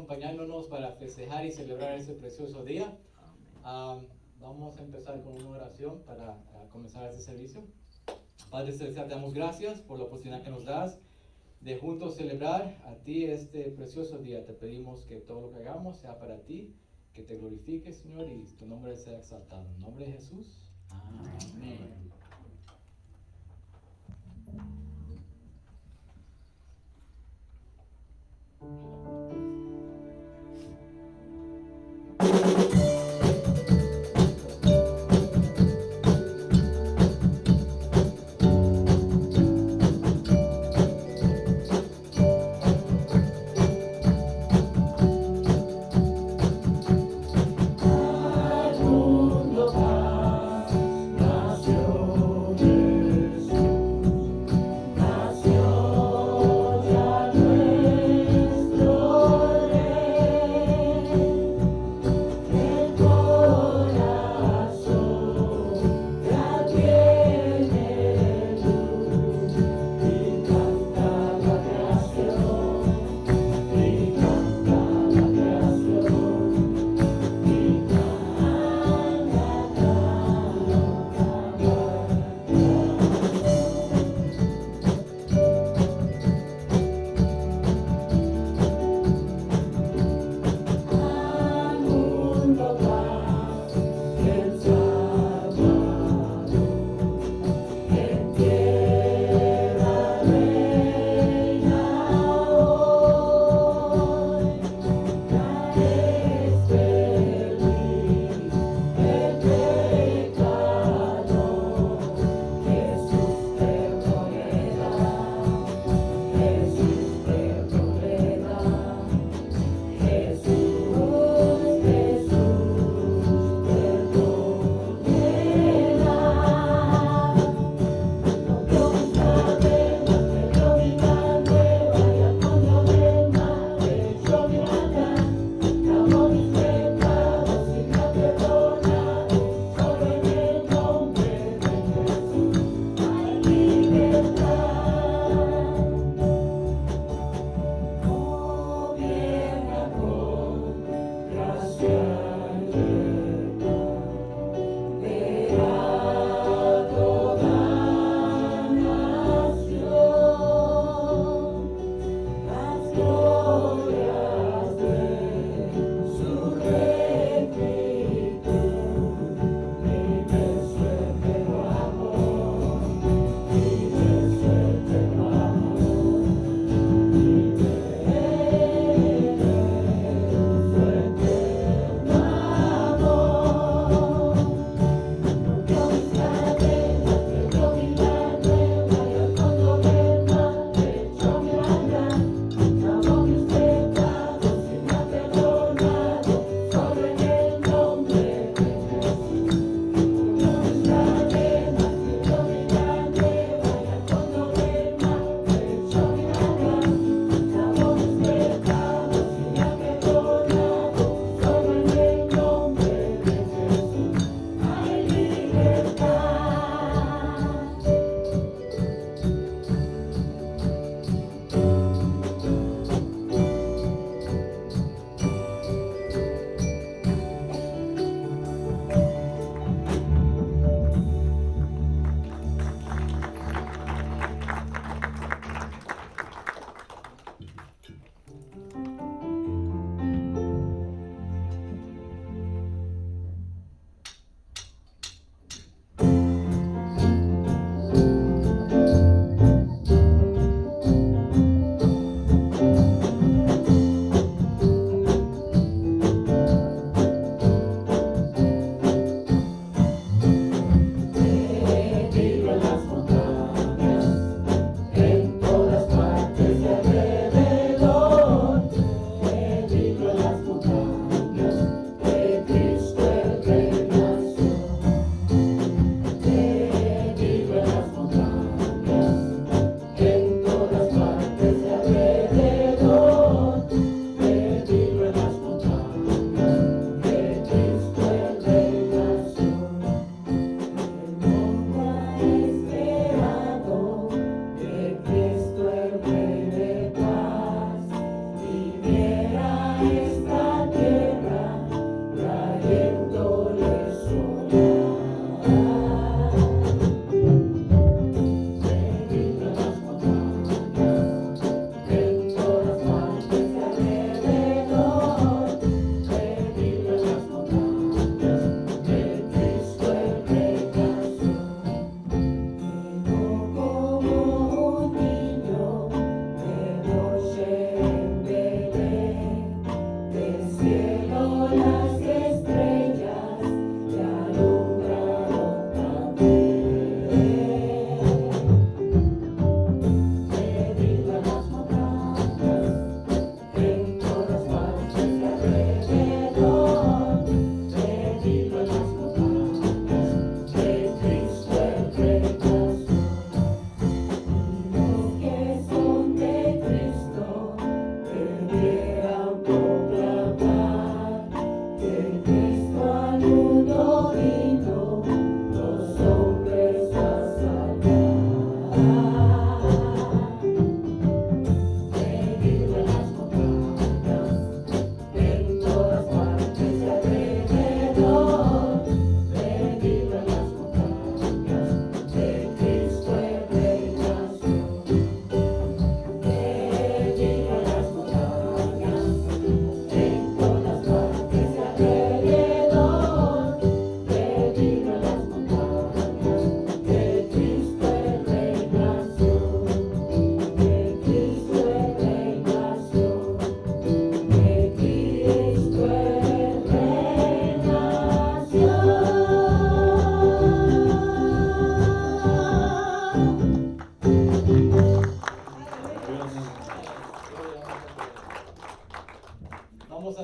acompañándonos para festejar y celebrar ese precioso día. Vamos a empezar con una oración para comenzar este servicio. Padre Celestial, te damos gracias por la oportunidad que nos das de juntos celebrar a ti este precioso día. Te pedimos que todo lo que hagamos sea para ti, que te glorifiques, Señor, y tu nombre sea exaltado. En nombre de Jesús. Amén. Al mundo paz nació.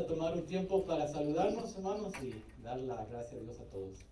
a tomar un tiempo para saludarnos, hermanos, y dar la gracia a Dios a todos.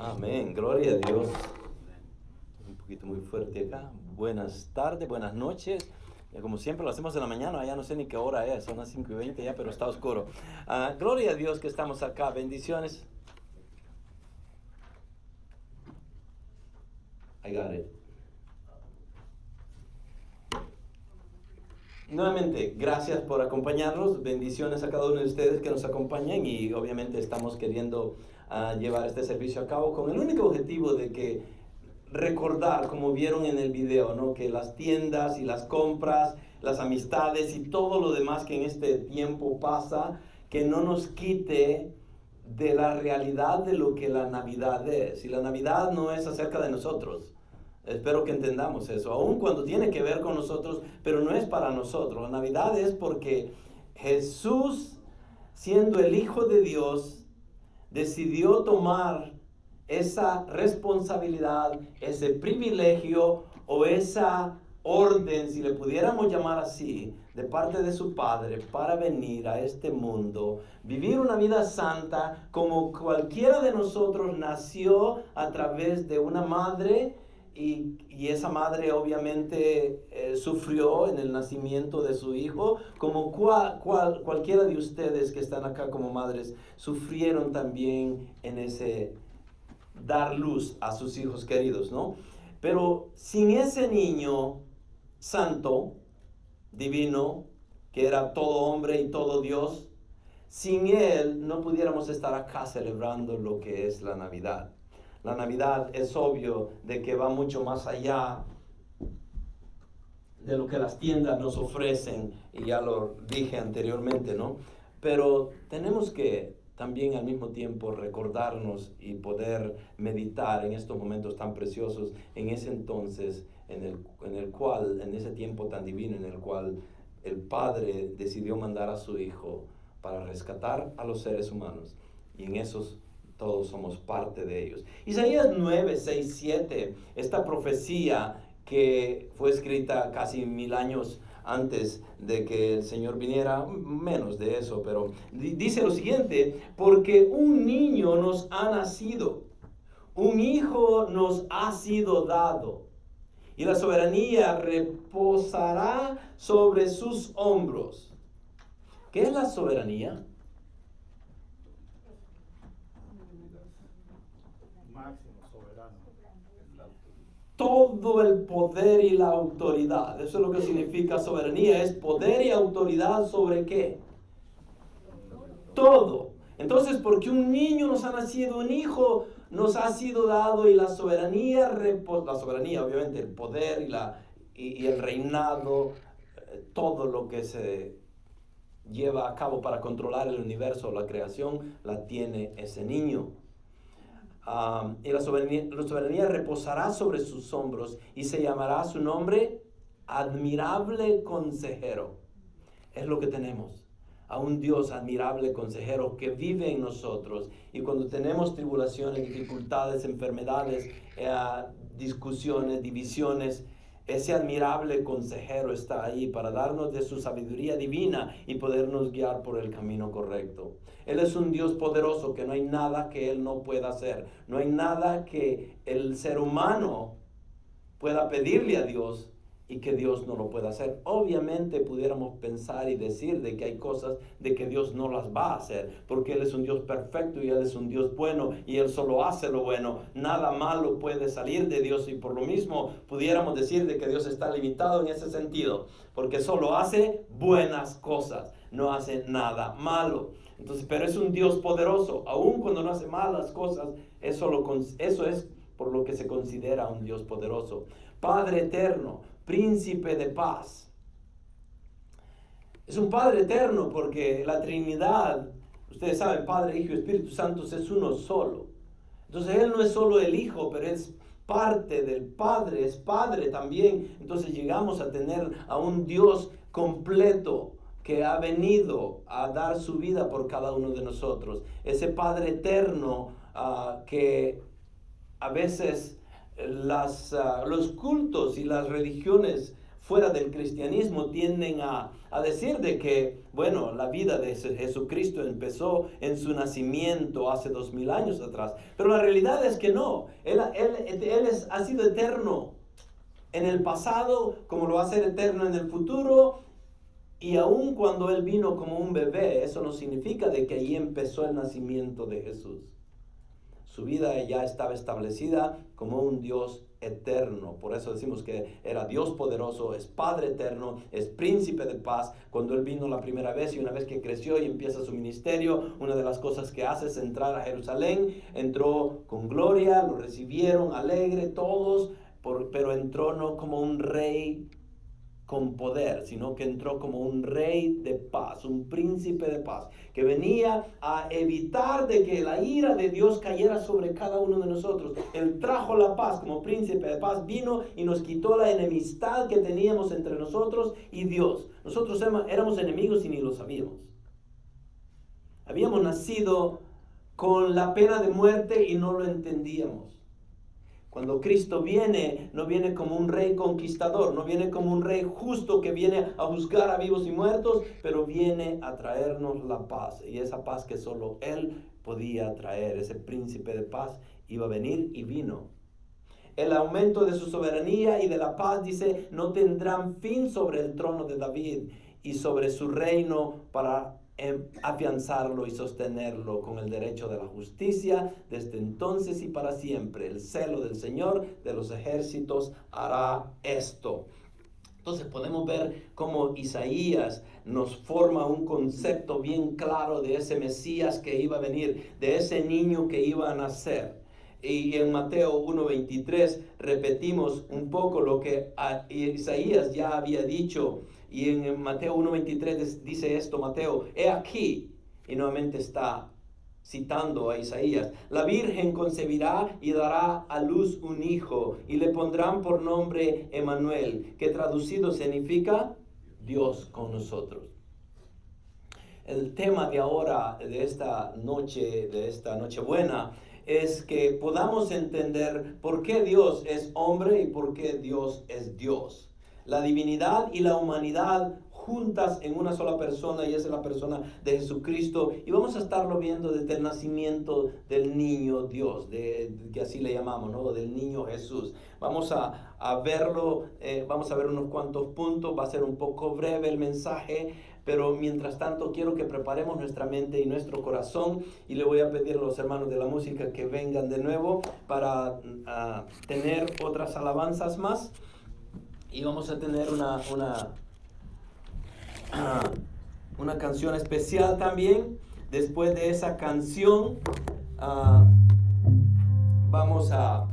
Amén, gloria a Dios. Un poquito muy fuerte acá. Buenas tardes, buenas noches. Como siempre lo hacemos en la mañana, ya no sé ni qué hora es, son las 5:20 ya, pero está oscuro. Gloria a Dios que estamos acá, bendiciones. I got it. Nuevamente, gracias por acompañarnos, bendiciones a cada uno de ustedes que nos acompañan y obviamente estamos queriendo llevar este servicio a cabo con el único objetivo de que recordar, como vieron en el video, ¿no? Que las tiendas y las compras, las amistades y todo lo demás que en este tiempo pasa, que no nos quite de la realidad de lo que la Navidad es. Y la Navidad no es acerca de nosotros. Espero que entendamos eso, aun cuando tiene que ver con nosotros, pero no es para nosotros. La Navidad es porque Jesús, siendo el Hijo de Dios, decidió tomar esa responsabilidad, ese privilegio o esa orden, si le pudiéramos llamar así, de parte de su Padre para venir a este mundo, vivir una vida santa como cualquiera de nosotros. Nació a través de una madre y esa madre obviamente sufrió en el nacimiento de su hijo, como cualquiera de ustedes que están acá como madres sufrieron también en ese dar luz a sus hijos queridos, ¿no? Pero sin ese niño santo, divino, que era todo hombre y todo Dios, sin él no pudiéramos estar acá celebrando lo que es la Navidad. La Navidad es obvio de que va mucho más allá de lo que las tiendas nos ofrecen, y ya lo dije anteriormente, ¿no? Pero tenemos que también al mismo tiempo recordarnos y poder meditar en estos momentos tan preciosos, en ese entonces, en el cual, en ese tiempo tan divino, en el cual el Padre decidió mandar a su Hijo para rescatar a los seres humanos, y en esos todos somos parte de ellos. Isaías 9, 6, 7, esta profecía que fue escrita casi 1000 años antes de que el Señor viniera, menos de eso, pero dice lo siguiente: porque un niño nos ha nacido, un hijo nos ha sido dado, y la soberanía reposará sobre sus hombros. ¿Qué es la soberanía? Máximo soberano. Todo el poder y la autoridad. Eso es lo que significa soberanía. Es poder y autoridad sobre ¿qué? Todo. Entonces, porque un niño nos ha nacido, un hijo nos ha sido dado, y la soberanía obviamente, el poder y el reinado, todo lo que se lleva a cabo para controlar el universo, la creación, la tiene ese niño. Y la soberanía reposará sobre sus hombros, y se llamará su nombre Admirable Consejero. Es lo que tenemos, a un Dios admirable consejero que vive en nosotros, y cuando tenemos tribulaciones, dificultades, enfermedades, discusiones, divisiones, ese admirable consejero está ahí para darnos de su sabiduría divina y podernos guiar por el camino correcto. Él es un Dios poderoso, que no hay nada que Él no pueda hacer. No hay nada que el ser humano pueda pedirle a Dios y que Dios no lo pueda hacer. Obviamente pudiéramos pensar y decir de que hay cosas de que Dios no las va a hacer, porque Él es un Dios perfecto y Él es un Dios bueno y Él solo hace lo bueno. Nada malo puede salir de Dios, y por lo mismo pudiéramos decir de que Dios está limitado en ese sentido, porque solo hace buenas cosas, no hace nada malo. Entonces, pero es un Dios poderoso, aun cuando no hace malas cosas. Eso es por lo que se considera un Dios poderoso. Padre eterno, príncipe de paz. Es un Padre eterno porque la Trinidad, ustedes saben, Padre, Hijo y Espíritu Santo, es uno solo. Entonces Él no es solo el Hijo, pero es parte del Padre, es Padre también. Entonces llegamos a tener a un Dios completo que ha venido a dar su vida por cada uno de nosotros. Ese Padre eterno que a veces los cultos y las religiones fuera del cristianismo tienden a decir de que, bueno, la vida de Jesucristo empezó en su nacimiento hace 2000 años atrás. Pero la realidad es que no. Él ha sido eterno en el pasado, como lo va a ser eterno en el futuro. Y aun cuando Él vino como un bebé, eso no significa de que ahí empezó el nacimiento de Jesús. Su vida ya estaba establecida como un Dios eterno. Por eso decimos que era Dios poderoso, es Padre eterno, es príncipe de paz. Cuando Él vino la primera vez y una vez que creció y empieza su ministerio, una de las cosas que hace es entrar a Jerusalén. Entró con gloria, lo recibieron alegre todos, pero entró no como un rey con poder, sino que entró como un rey de paz, un príncipe de paz, que venía a evitar de que la ira de Dios cayera sobre cada uno de nosotros. Él trajo la paz como príncipe de paz, vino y nos quitó la enemistad que teníamos entre nosotros y Dios. Nosotros éramos enemigos y ni lo sabíamos. Habíamos nacido con la pena de muerte y no lo entendíamos. Cuando Cristo viene, no viene como un rey conquistador, no viene como un rey justo que viene a juzgar a vivos y muertos, pero viene a traernos la paz. Y esa paz que solo Él podía traer, ese príncipe de paz, iba a venir y vino. El aumento de su soberanía y de la paz, dice, no tendrán fin sobre el trono de David y sobre su reino para afianzarlo y sostenerlo con el derecho de la justicia desde entonces y para siempre. El celo del Señor de los ejércitos hará esto. Entonces podemos ver cómo Isaías nos forma un concepto bien claro de ese Mesías que iba a venir, de ese niño que iba a nacer. Y en Mateo 1:23 repetimos un poco lo que Isaías ya había dicho. Y en Mateo 1:23 dice esto, Mateo, he aquí, y nuevamente está citando a Isaías, la Virgen concebirá y dará a luz un hijo, y le pondrán por nombre Emmanuel, que traducido significa Dios con nosotros. El tema de ahora, de esta Nochebuena, es que podamos entender por qué Dios es hombre y por qué Dios es Dios. La divinidad y la humanidad juntas en una sola persona, y esa es la persona de Jesucristo. Y vamos a estarlo viendo desde el nacimiento del niño Dios, que así le llamamos, ¿no? Del niño Jesús. Vamos a verlo, vamos a ver unos cuantos puntos. Va a ser un poco breve el mensaje, pero mientras tanto quiero que preparemos nuestra mente y nuestro corazón, y le voy a pedir a los hermanos de la música que vengan de nuevo para tener otras alabanzas más. Y vamos a tener una canción especial también. Después de esa canción vamos a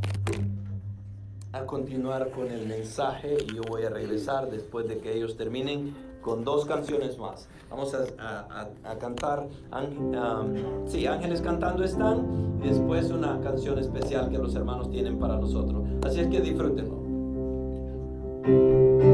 continuar con el mensaje, y yo voy a regresar después de que ellos terminen con dos canciones más. Vamos a cantar, Ángeles Cantando están, y después una canción especial que los hermanos tienen para nosotros. Así es que disfrútenlo. Oh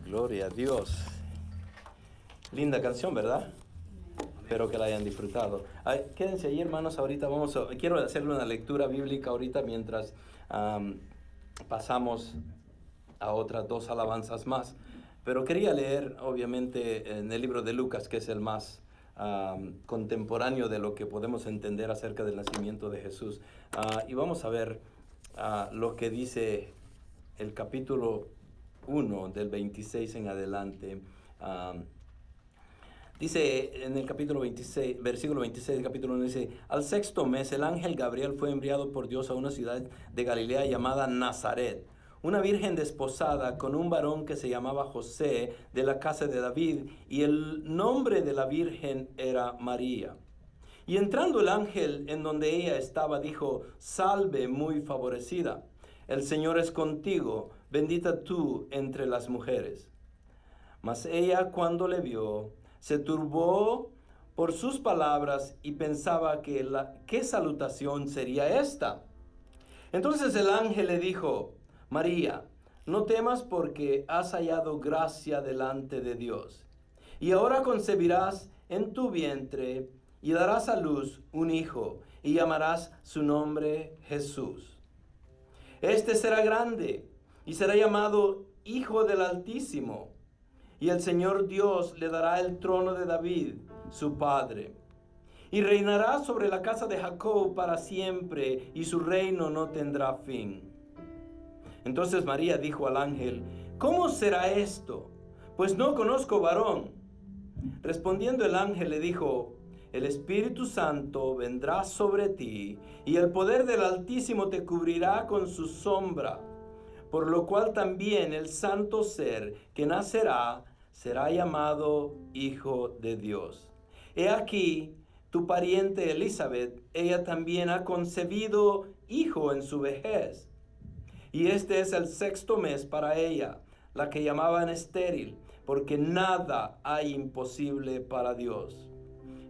Gloria a Dios. Linda canción, ¿verdad? Espero que la hayan disfrutado. Ay, quédense ahí, hermanos. Ahorita quiero hacerle una lectura bíblica ahorita mientras pasamos a otras dos alabanzas más. Pero quería leer, obviamente, en el libro de Lucas, que es el más contemporáneo de lo que podemos entender acerca del nacimiento de Jesús. Y vamos a ver lo que dice el capítulo 1 del 26 en adelante. Dice en el capítulo 26, versículo 26 del capítulo 1, dice: al sexto mes el ángel Gabriel fue enviado por Dios a una ciudad de Galilea llamada Nazaret, una virgen desposada con un varón que se llamaba José, de la casa de David, y el nombre de la virgen era María. Y entrando el ángel en donde ella estaba, dijo: salve, muy favorecida, el Señor es contigo, bendita tú entre las mujeres. Mas ella, cuando le vio, se turbó por sus palabras y pensaba ¿qué salutación sería esta? Entonces el ángel le dijo: María, no temas, porque has hallado gracia delante de Dios. Y ahora concebirás en tu vientre y darás a luz un hijo, y llamarás su nombre Jesús. Este será grande y será llamado Hijo del Altísimo. Y el Señor Dios le dará el trono de David, su padre. Y reinará sobre la casa de Jacob para siempre, y su reino no tendrá fin. Entonces María dijo al ángel: ¿cómo será esto? Pues no conozco varón. Respondiendo el ángel le dijo: el Espíritu Santo vendrá sobre ti, y el poder del Altísimo te cubrirá con su sombra. Por lo cual también el santo ser que nacerá será llamado Hijo de Dios. He aquí, tu pariente Elizabeth, ella también ha concebido hijo en su vejez. Y este es el sexto mes para ella, la que llamaban estéril, porque nada hay imposible para Dios.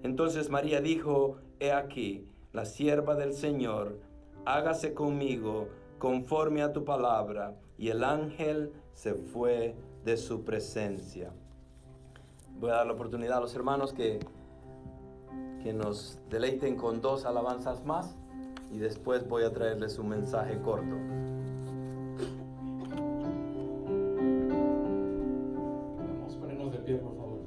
Entonces María dijo: he aquí, la sierva del Señor, hágase conmigo conforme a tu palabra. Y el ángel se fue de su presencia. Voy a dar la oportunidad a los hermanos que nos deleiten con dos alabanzas más, y después voy a traerles un mensaje corto. Vamos a ponernos de pie, por favor.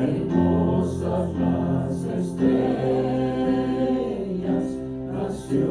Hermosas las estrellas, nació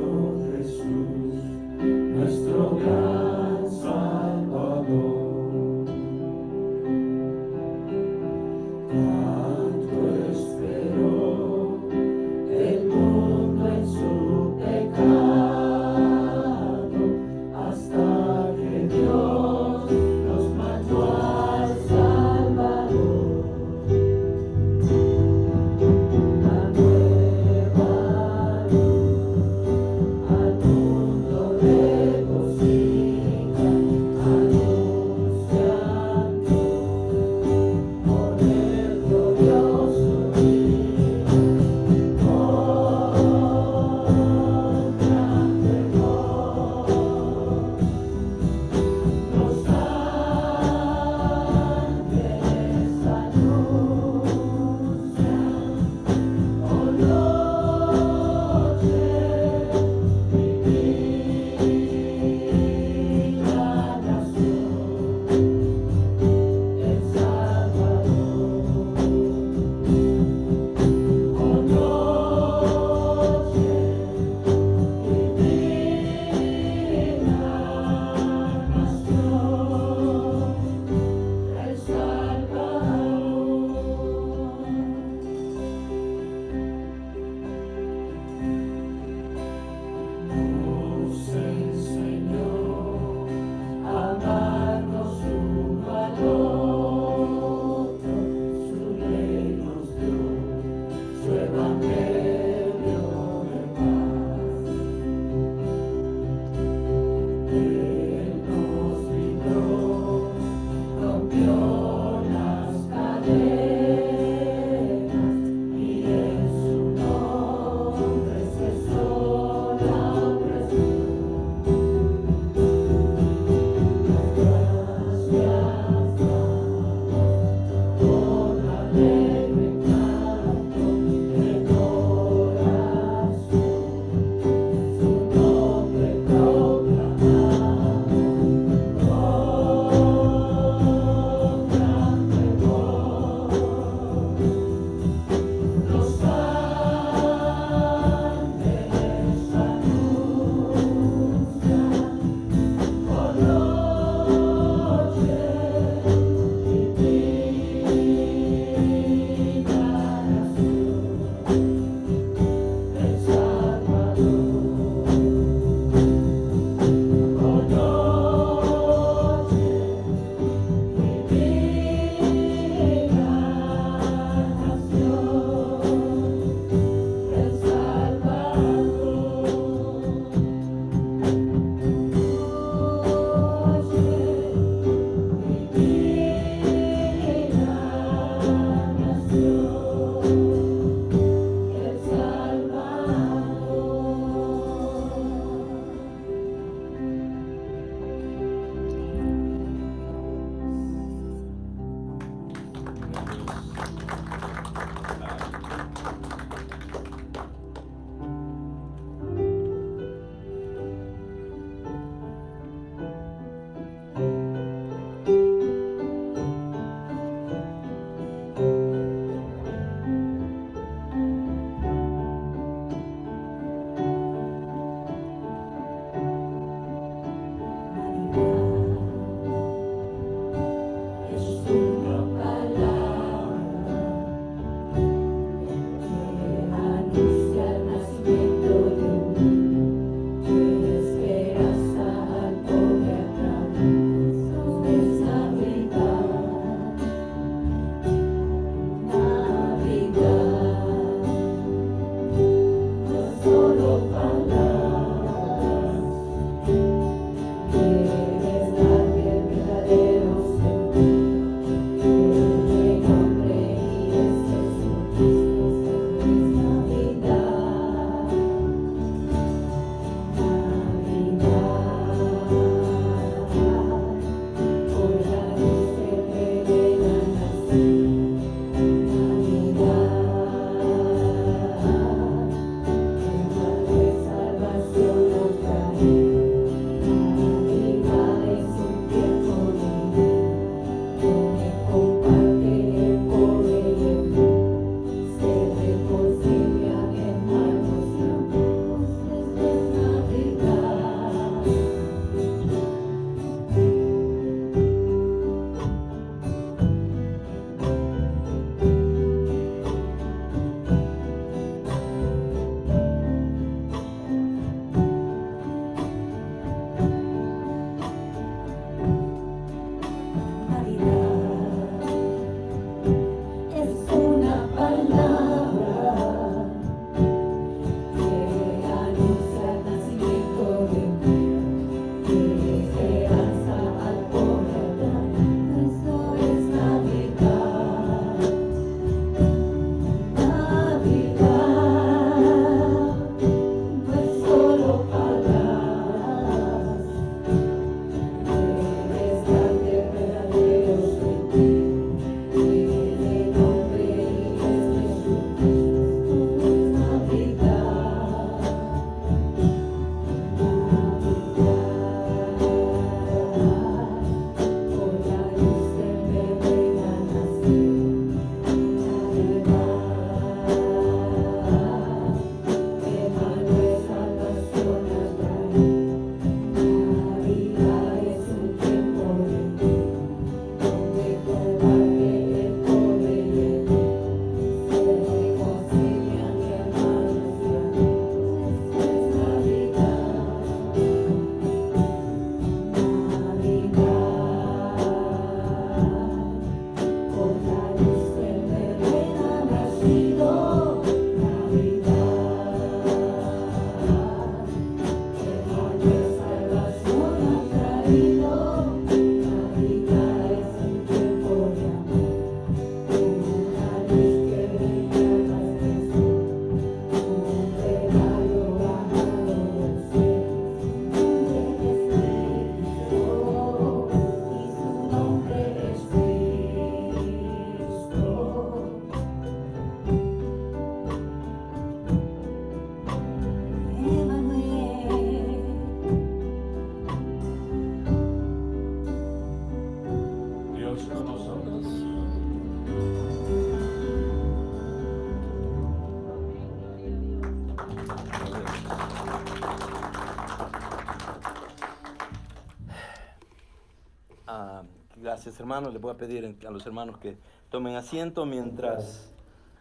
Gracias, hermanos. Les voy a pedir a los hermanos que tomen asiento mientras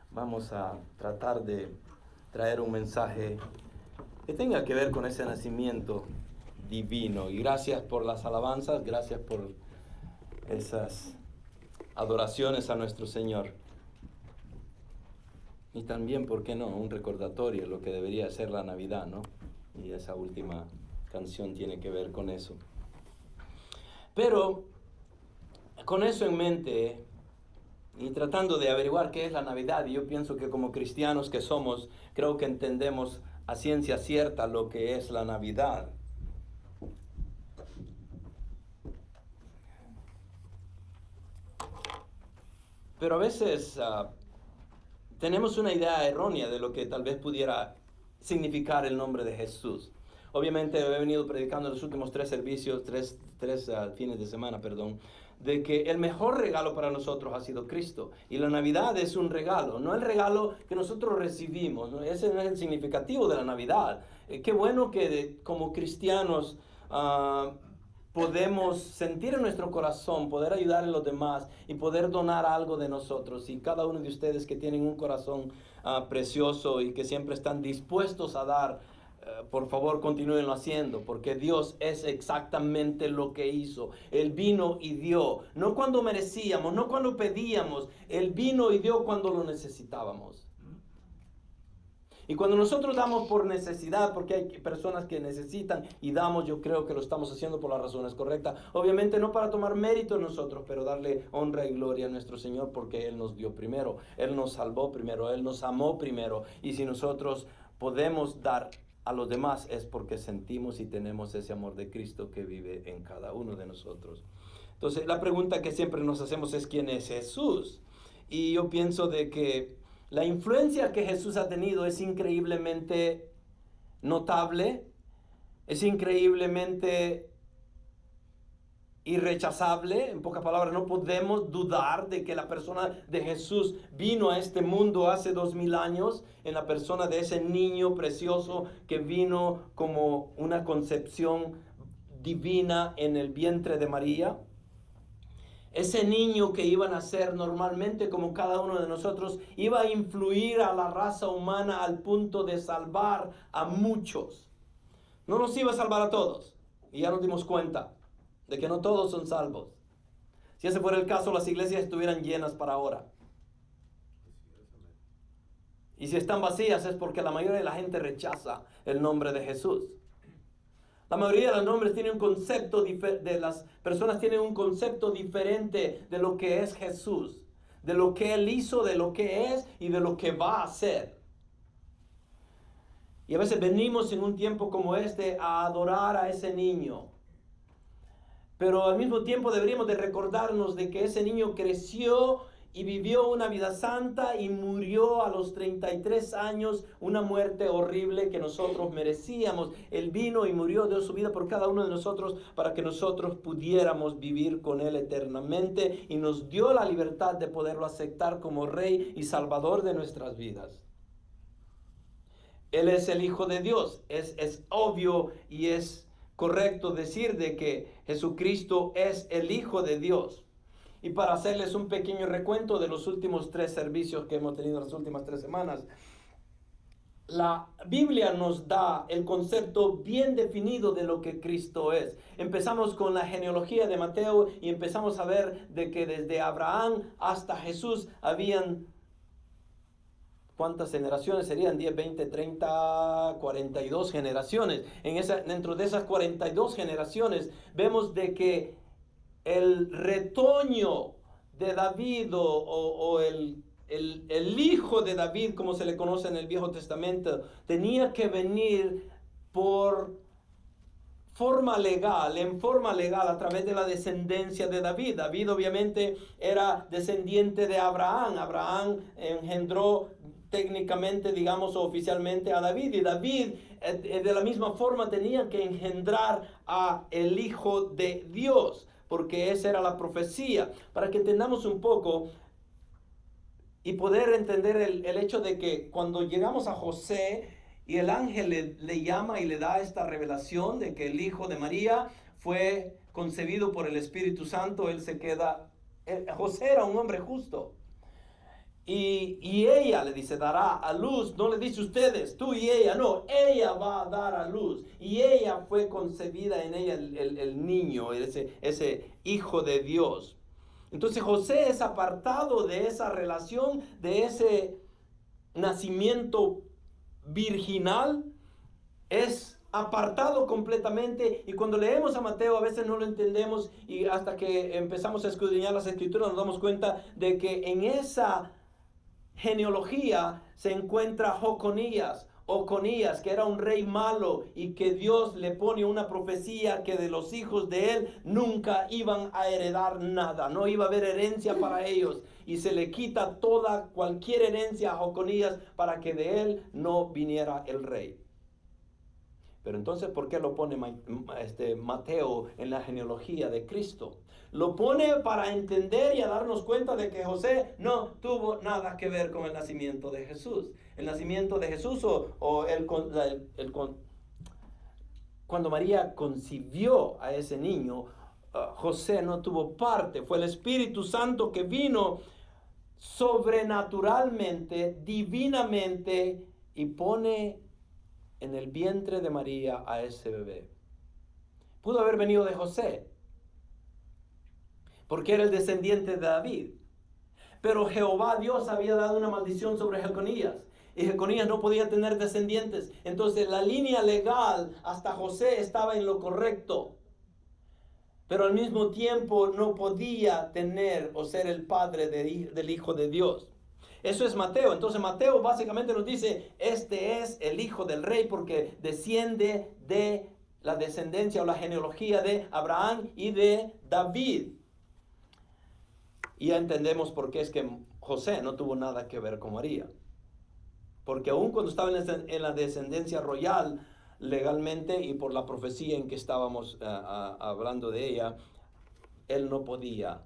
vamos a tratar de traer un mensaje que tenga que ver con ese nacimiento divino. Y gracias por las alabanzas, gracias por esas adoraciones a nuestro Señor. Y también, ¿por qué no? Un recordatorio de lo que debería ser la Navidad, ¿no? Y esa última canción tiene que ver con eso. Pero con eso en mente y tratando de averiguar qué es la Navidad, y yo pienso que como cristianos que somos, creo que entendemos a ciencia cierta lo que es la Navidad. Pero a veces tenemos una idea errónea de lo que tal vez pudiera significar el nombre de Jesús. Obviamente he venido predicando en los últimos tres servicios, tres fines de semana, de que el mejor regalo para nosotros ha sido Cristo. Y la Navidad es un regalo, no el regalo que nosotros recibimos, ¿no? Ese no es el significativo de la Navidad. Qué bueno que como cristianos podemos sentir en nuestro corazón, poder ayudar a los demás y poder donar algo de nosotros. Y cada uno de ustedes que tienen un corazón precioso y que siempre están dispuestos a dar, por favor continúenlo haciendo, porque Dios es exactamente lo que hizo. Él vino y dio, no cuando merecíamos, no cuando pedíamos, Él vino y dio cuando lo necesitábamos. Y cuando nosotros damos por necesidad, porque hay personas que necesitan y damos, yo creo que lo estamos haciendo por las razones correctas. Obviamente no para tomar mérito en nosotros, pero darle honra y gloria a nuestro Señor porque Él nos dio primero, Él nos salvó primero, Él nos amó primero. Y si nosotros podemos dar a los demás es porque sentimos y tenemos ese amor de Cristo que vive en cada uno de nosotros. Entonces la pregunta que siempre nos hacemos es ¿quién es Jesús? Y yo pienso de que la influencia que Jesús ha tenido es increíblemente notable, es increíblemente irrechazable. En pocas palabras, no podemos dudar de que la persona de Jesús vino a este mundo hace 2000 años en la persona de ese niño precioso que vino como una concepción divina en el vientre de María. Ese niño que iba a nacer normalmente como cada uno de nosotros iba a influir a la raza humana al punto de salvar a muchos. No nos iba a salvar a todos. Y ya nos dimos cuenta de que no todos son salvos. Si ese fuera el caso, las iglesias estuvieran llenas para ahora. Y si están vacías es porque la mayoría de la gente rechaza el nombre de Jesús. La mayoría de los nombres tienen un concepto de las personas tienen un concepto diferente de lo que es Jesús, de lo que Él hizo, de lo que es y de lo que va a hacer. Y a veces venimos en un tiempo como este a adorar a ese niño. Pero al mismo tiempo deberíamos de recordarnos de que ese niño creció y vivió una vida santa y murió a los 33 años, una muerte horrible que nosotros merecíamos. Él vino y murió, dio su vida por cada uno de nosotros para que nosotros pudiéramos vivir con Él eternamente y nos dio la libertad de poderlo aceptar como Rey y Salvador de nuestras vidas. Él es el Hijo de Dios. Es obvio y es correcto decir de que Jesucristo es el Hijo de Dios. Y para hacerles un pequeño recuento de los últimos 3 servicios que hemos tenido las últimas 3 semanas, la Biblia nos da el concepto bien definido de lo que Cristo es. Empezamos con la genealogía de Mateo y empezamos a ver de que desde Abraham hasta Jesús habían, ¿cuántas generaciones serían? 10, 20, 30, 42 generaciones. Dentro de esas 42 generaciones vemos de que el retoño de David o el hijo de David, como se le conoce en el Viejo Testamento, tenía que venir por forma legal, en forma legal, a través de la descendencia de David. David obviamente era descendiente de Abraham. Abraham engendró técnicamente, digamos, o oficialmente a David. Y David, de la misma forma, tenía que engendrar a el Hijo de Dios, porque esa era la profecía. Para que entendamos un poco y poder entender el hecho de que cuando llegamos a José y el ángel le llama y le da esta revelación de que el hijo de María fue concebido por el Espíritu Santo, él se queda, José era un hombre justo. Y ella le dice, dará a luz, no le dice ustedes, tú y ella, no, ella va a dar a luz. Y ella fue concebida en ella el niño, ese hijo de Dios. Entonces José es apartado de esa relación, de ese nacimiento virginal, es apartado completamente. Y cuando leemos a Mateo a veces no lo entendemos, y hasta que empezamos a escudriñar las escrituras nos damos cuenta de que en esa genealogía se encuentra Oconías, que era un rey malo y que Dios le pone una profecía que de los hijos de él nunca iban a heredar nada, no iba a haber herencia para ellos, y se le quita cualquier herencia a Oconías para que de él no viniera el rey. Pero entonces, ¿por qué lo pone Mateo en la genealogía de Cristo? Lo pone para entender y a darnos cuenta de que José no tuvo nada que ver con el nacimiento de Jesús. El nacimiento de Jesús cuando María concibió a ese niño, José no tuvo parte. Fue el Espíritu Santo que vino sobrenaturalmente, divinamente, y pone en el vientre de María a ese bebé. Pudo haber venido de José, porque era el descendiente de David. Pero Jehová Dios había dado una maldición sobre Jeconías, y Jeconías no podía tener descendientes. Entonces la línea legal hasta José estaba en lo correcto, pero al mismo tiempo no podía tener o ser el padre del Hijo de Dios. Eso es Mateo. Entonces Mateo básicamente nos dice, este es el hijo del rey porque desciende de la descendencia o la genealogía de Abraham y de David. Y ya entendemos por qué es que José no tuvo nada que ver con María. Porque aun cuando estaba en la descendencia royal legalmente y por la profecía en que estábamos hablando de ella, él no podía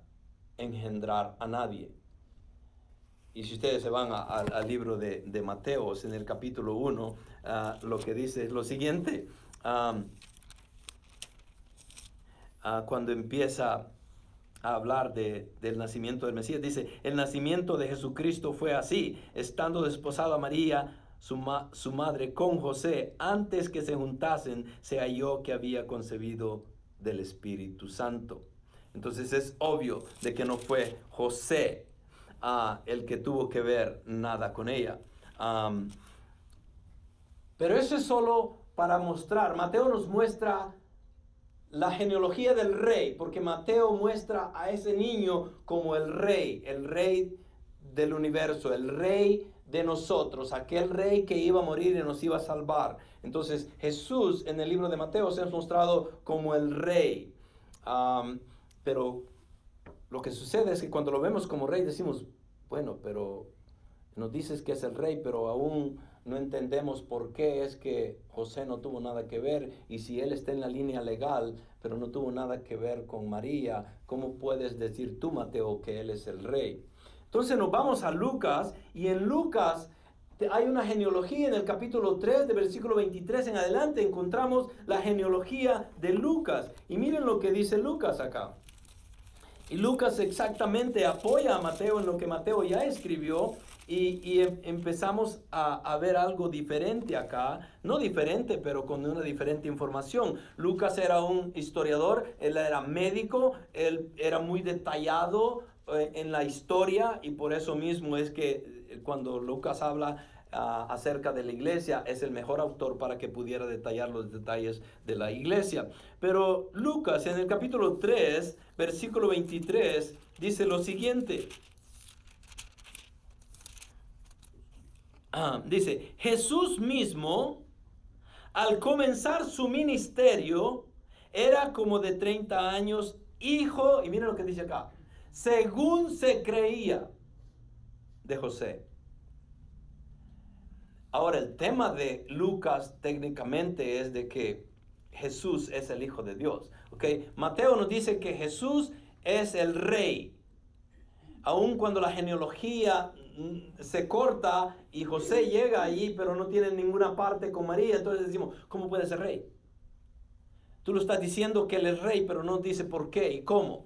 engendrar a nadie. Y si ustedes se van al libro de Mateo, en el capítulo 1, lo que dice es lo siguiente. Cuando empieza a hablar del nacimiento del Mesías, dice, el nacimiento de Jesucristo fue así, estando desposado a María, su madre, con José, antes que se juntasen, se halló que había concebido del Espíritu Santo. Entonces es obvio de que no fue José el que tuvo que ver nada con ella. Pero eso es solo para mostrar. Mateo nos muestra la genealogía del rey, porque Mateo muestra a ese niño como el rey del universo, el rey de nosotros, aquel rey que iba a morir y nos iba a salvar. Entonces Jesús en el libro de Mateo se ha mostrado como el rey. Pero lo que sucede es que cuando lo vemos como rey decimos, bueno, pero nos dices que es el rey, pero aún no entendemos por qué es que José no tuvo nada que ver, y si él está en la línea legal, pero no tuvo nada que ver con María, ¿cómo puedes decir tú, Mateo, que él es el rey? Entonces nos vamos a Lucas, y en Lucas hay una genealogía en el capítulo 3, de versículo 23 en adelante, encontramos la genealogía de Lucas, y miren lo que dice Lucas acá. Y Lucas exactamente apoya a Mateo en lo que Mateo ya escribió, y empezamos a ver algo diferente acá. No diferente, pero con una diferente información. Lucas era un historiador, él era médico, él era muy detallado en la historia, y por eso mismo es que cuando Lucas habla acerca de la iglesia, es el mejor autor para que pudiera detallar los detalles de la iglesia. Pero Lucas en el capítulo 3, versículo 23, dice lo siguiente. Dice, Jesús mismo, al comenzar su ministerio, era como de 30 años, hijo, y miren lo que dice acá, según se creía de José. Ahora, el tema de Lucas técnicamente es de que Jesús es el Hijo de Dios. ¿Okay? Mateo nos dice que Jesús es el Rey. Aun cuando la genealogía se corta y José llega allí, pero no tiene ninguna parte con María, entonces decimos, ¿cómo puede ser Rey? Tú lo estás diciendo que Él es rey, pero no dice por qué y cómo.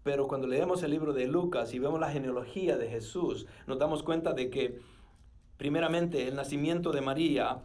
Pero cuando leemos el libro de Lucas y vemos la genealogía de Jesús, nos damos cuenta de que primeramente el nacimiento de María,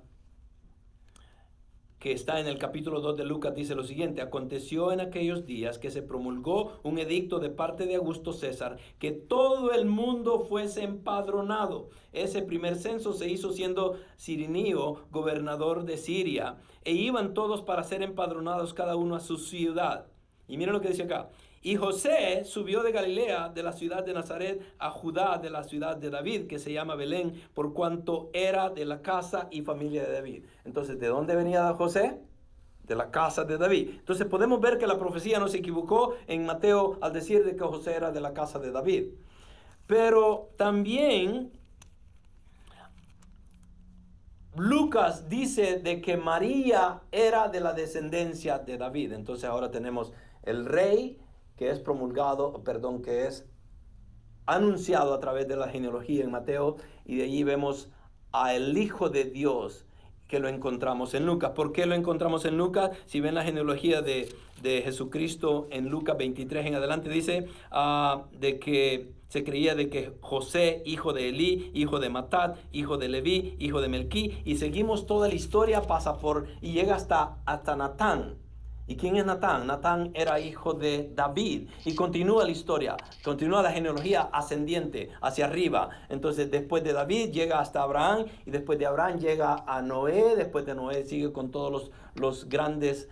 que está en el capítulo 2 de Lucas, dice lo siguiente: aconteció en aquellos días que se promulgó un edicto de parte de Augusto César, que todo el mundo fuese empadronado. Ese primer censo se hizo siendo Cirenio gobernador de Siria, e iban todos para ser empadronados cada uno a su ciudad. Y miren lo que dice acá: y José subió de Galilea, de la ciudad de Nazaret, a Judá, de la ciudad de David, que se llama Belén, por cuanto era de la casa y familia de David. Entonces, ¿de dónde venía José? De la casa de David. Entonces podemos ver que la profecía no se equivocó en Mateo al decir de que José era de la casa de David. Pero también Lucas dice de que María era de la descendencia de David. Entonces ahora tenemos el rey que es promulgado, que es anunciado a través de la genealogía en Mateo, y de allí vemos a el Hijo de Dios que lo encontramos en Lucas. ¿Por qué lo encontramos en Lucas? Si ven la genealogía de Jesucristo en Lucas 23 en adelante, dice de que se creía de que José, hijo de Elí, hijo de Matat, hijo de Leví, hijo de Melquí, y seguimos toda la historia, pasa por y llega hasta Natán. ¿Y quién es Natán? Natán era hijo de David. Y continúa la historia, continúa la genealogía ascendiente hacia arriba. Entonces después de David llega hasta Abraham, y después de Abraham llega a Noé. Después de Noé sigue con todos los grandes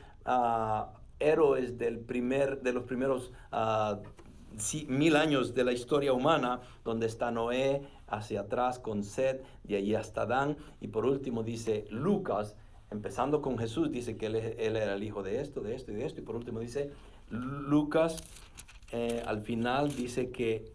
héroes de los primeros 1000 años de la historia humana, donde está Noé hacia atrás con Set, de allí hasta Adán. Y por último dice Lucas, empezando con Jesús, dice que él era el hijo de esto, de esto y de esto. Y por último dice Lucas, al final dice que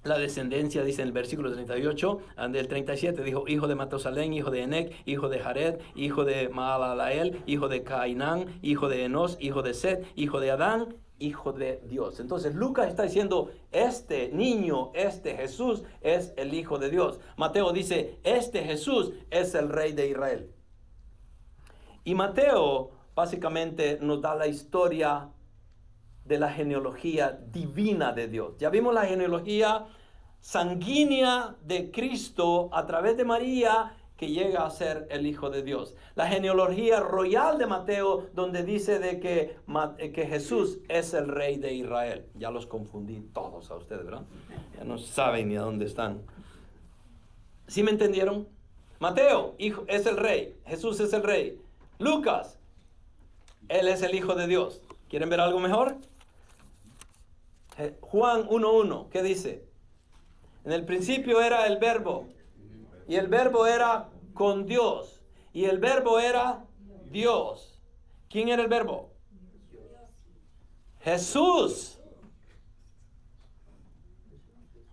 la descendencia, dice en el versículo 38, del 37, dijo: hijo de Matusalén, hijo de Enec, hijo de Jared, hijo de Mahalaleel, hijo de Cainán, hijo de Enos, hijo de Set, hijo de Adán, hijo de Dios. Entonces Lucas está diciendo: este niño, este Jesús es el Hijo de Dios. Mateo dice: este Jesús es el Rey de Israel. Y Mateo básicamente nos da la historia de la genealogía divina de Dios. Ya vimos la genealogía sanguínea de Cristo a través de María, que llega a ser el Hijo de Dios. La genealogía royal de Mateo, donde dice de que Jesús es el Rey de Israel. Ya los confundí todos a ustedes, ¿verdad? Ya no saben ni a dónde están. ¿Sí me entendieron? Mateo, hijo, es el Rey. Jesús es el Rey. Lucas, Él es el Hijo de Dios. ¿Quieren ver algo mejor? Juan 1:1, ¿qué dice? En el principio era el Verbo, y el Verbo era con Dios, y el Verbo era Dios. ¿Quién era el Verbo? Jesús.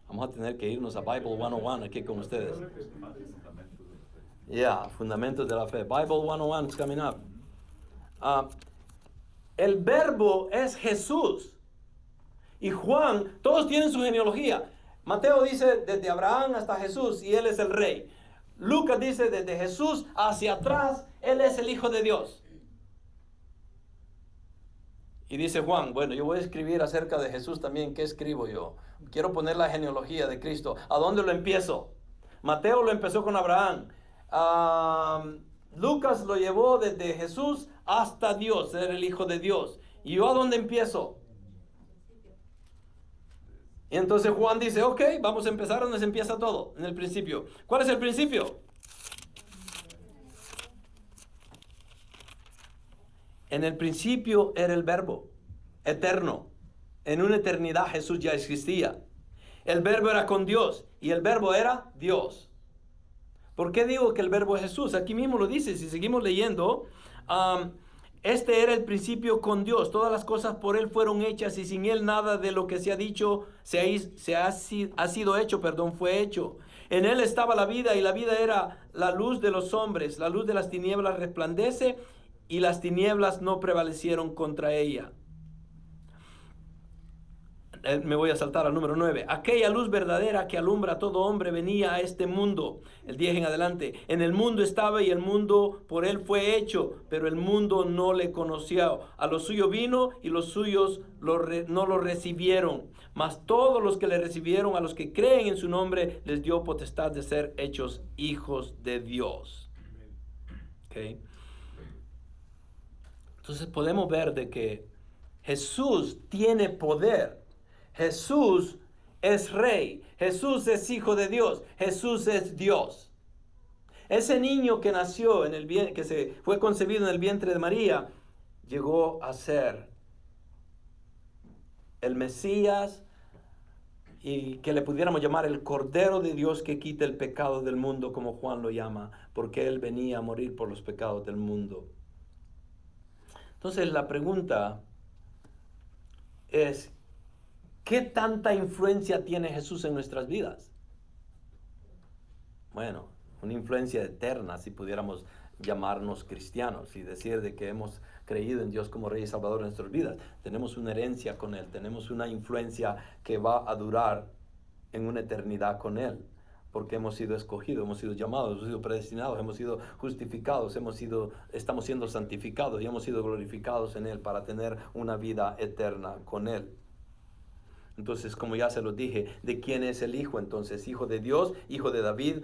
Vamos a tener que irnos a Bible 101 aquí con ustedes. Fundamentos de la fe. Bible 101 is coming up. El Verbo es Jesús. Y Juan, todos tienen su genealogía. Mateo dice desde Abraham hasta Jesús, y Él es el Rey. Lucas dice desde Jesús hacia atrás, Él es el Hijo de Dios. Y dice Juan: bueno, yo voy a escribir acerca de Jesús también. ¿Qué escribo yo? Quiero poner la genealogía de Cristo. ¿A dónde lo empiezo? Mateo lo empezó con Abraham. Lucas lo llevó desde Jesús hasta Dios, ser el Hijo de Dios. ¿Y yo a dónde empiezo? Y entonces Juan dice: ok, vamos a empezar donde se empieza todo, en el principio. ¿Cuál es el principio? En el principio era el Verbo, eterno. En una eternidad Jesús ya existía. El Verbo era con Dios, y el Verbo era Dios. ¿Por qué digo que el Verbo es Jesús? Aquí mismo lo dice, si seguimos leyendo. Este era el principio con Dios. Todas las cosas por Él fueron hechas, y sin Él nada de lo que se ha dicho, ha sido hecho, fue hecho. En Él estaba la vida, y la vida era la luz de los hombres. La luz de las tinieblas resplandece, y las tinieblas no prevalecieron contra ella. Me voy a saltar al número 9. Aquella luz verdadera que alumbra a todo hombre venía a este mundo. El 10 en adelante. En el mundo estaba y el mundo por él fue hecho, pero el mundo no le conoció. A lo suyo vino y los suyos no lo recibieron. Mas todos los que le recibieron, a los que creen en su nombre, les dio potestad de ser hechos hijos de Dios. Okay. Entonces podemos ver de que Jesús tiene poder. Jesús es rey. Jesús es hijo de Dios. Jesús es Dios. Ese niño que nació en el que se fue concebido en el vientre de María, llegó a ser el Mesías, y que le pudiéramos llamar el Cordero de Dios que quita el pecado del mundo, como Juan lo llama, porque Él venía a morir por los pecados del mundo. Entonces la pregunta es, ¿qué tanta influencia tiene Jesús en nuestras vidas? Bueno, una influencia eterna, si pudiéramos llamarnos cristianos y decir de que hemos creído en Dios como Rey y Salvador en nuestras vidas. Tenemos una herencia con Él, tenemos una influencia que va a durar en una eternidad con Él, porque hemos sido escogidos, hemos sido llamados, hemos sido predestinados, hemos sido justificados, estamos siendo santificados y hemos sido glorificados en Él para tener una vida eterna con Él. Entonces, como ya se los dije, ¿de quién es el Hijo? Entonces, Hijo de Dios, Hijo de David,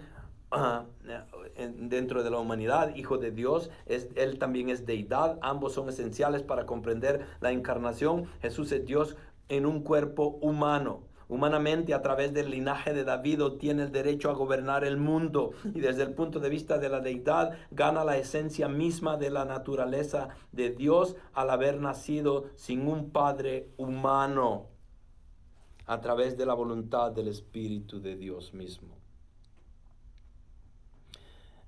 dentro de la humanidad, Hijo de Dios, Él también es deidad. Ambos son esenciales para comprender la encarnación. Jesús es Dios en un cuerpo humano. Humanamente, a través del linaje de David, tiene el derecho a gobernar el mundo, y desde el punto de vista de la deidad gana la esencia misma de la naturaleza de Dios al haber nacido sin un padre humano, a través de la voluntad del Espíritu de Dios mismo.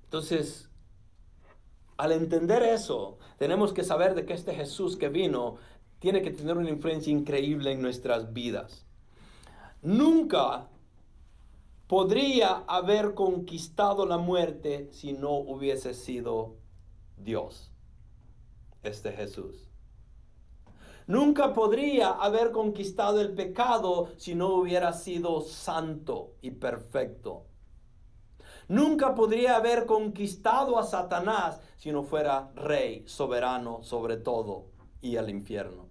Entonces, al entender eso, tenemos que saber de que este Jesús que vino tiene que tener una influencia increíble en nuestras vidas. Nunca podría haber conquistado la muerte si no hubiese sido Dios, este Jesús. Nunca podría haber conquistado el pecado si no hubiera sido santo y perfecto. Nunca podría haber conquistado a Satanás si no fuera rey, soberano sobre todo y al infierno.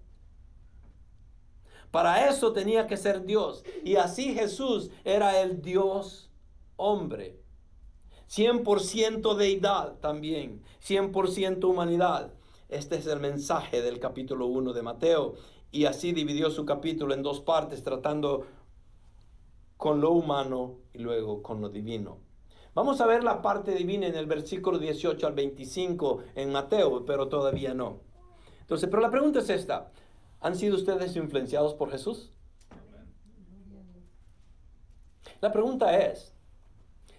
Para eso tenía que ser Dios. Y así Jesús era el Dios hombre. 100% deidad también. 100% humanidad. Este es el mensaje del capítulo 1 de Mateo. Y así dividió su capítulo en dos partes, tratando con lo humano y luego con lo divino. Vamos a ver la parte divina en el versículo 18 al 25 en Mateo, pero todavía no. Entonces, pero la pregunta es esta. ¿Han sido ustedes influenciados por Jesús? La pregunta es,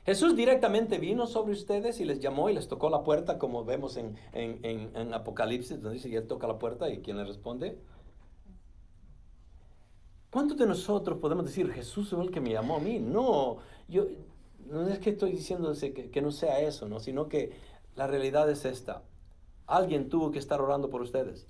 ¿Jesús directamente vino sobre ustedes y les llamó y les tocó la puerta, como vemos en Apocalipsis, donde dice que Él toca la puerta y ¿quién le responde? ¿Cuántos de nosotros podemos decir, Jesús es el que me llamó a mí? No, no es que estoy diciendo que no sea eso, ¿no? Sino que la realidad es esta. Alguien tuvo que estar orando por ustedes.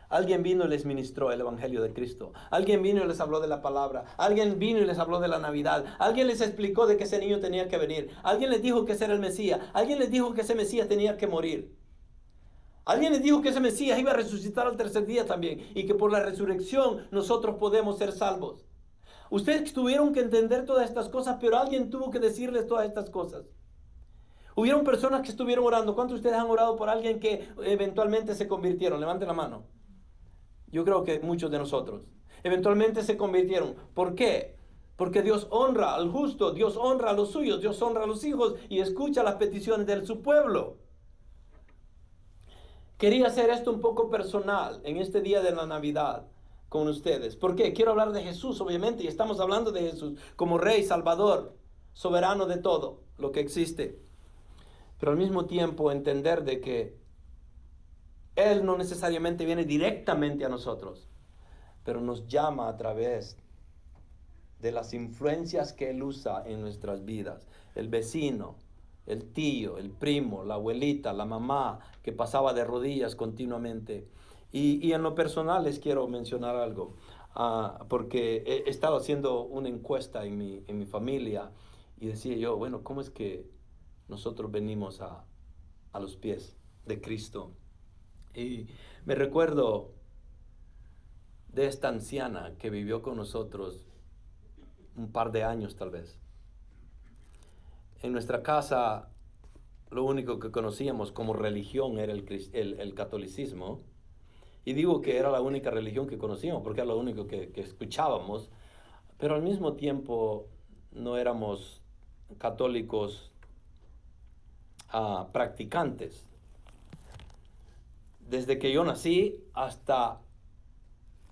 Alguien vino y les ministró el Evangelio de Cristo. Alguien vino y les habló de la palabra. Alguien vino y les habló de la Navidad. Alguien les explicó de que ese niño tenía que venir. Alguien les dijo que ese era el Mesías. Alguien les dijo que ese Mesías tenía que morir. Alguien les dijo que ese Mesías iba a resucitar al tercer día también. Y que por la resurrección nosotros podemos ser salvos. Ustedes tuvieron que entender todas estas cosas, pero alguien tuvo que decirles todas estas cosas. Hubieron personas que estuvieron orando. ¿Cuántos de ustedes han orado por alguien que eventualmente se convirtieron? Levanten la mano. Yo creo que muchos de nosotros eventualmente se convirtieron. ¿Por qué? Porque Dios honra al justo, Dios honra a los suyos, Dios honra a los hijos y escucha las peticiones de su pueblo. Quería hacer esto un poco personal en este día de la Navidad con ustedes. ¿Por qué? Quiero hablar de Jesús, obviamente, y estamos hablando de Jesús como Rey, Salvador, soberano de todo lo que existe. Pero al mismo tiempo entender de que Él no necesariamente viene directamente a nosotros, pero nos llama a través de las influencias que Él usa en nuestras vidas. El vecino, el tío, el primo, la abuelita, la mamá que pasaba de rodillas continuamente. Y en lo personal les quiero mencionar algo. porque he estado haciendo una encuesta en mi familia y decía yo, bueno, ¿cómo es que nosotros venimos a los pies de Cristo? Y me recuerdo de esta anciana que vivió con nosotros un par de años tal vez. En nuestra casa lo único que conocíamos como religión era el catolicismo. Y digo que era la única religión que conocíamos porque era lo único que escuchábamos, pero al mismo tiempo no éramos católicos practicantes. Desde que yo nací hasta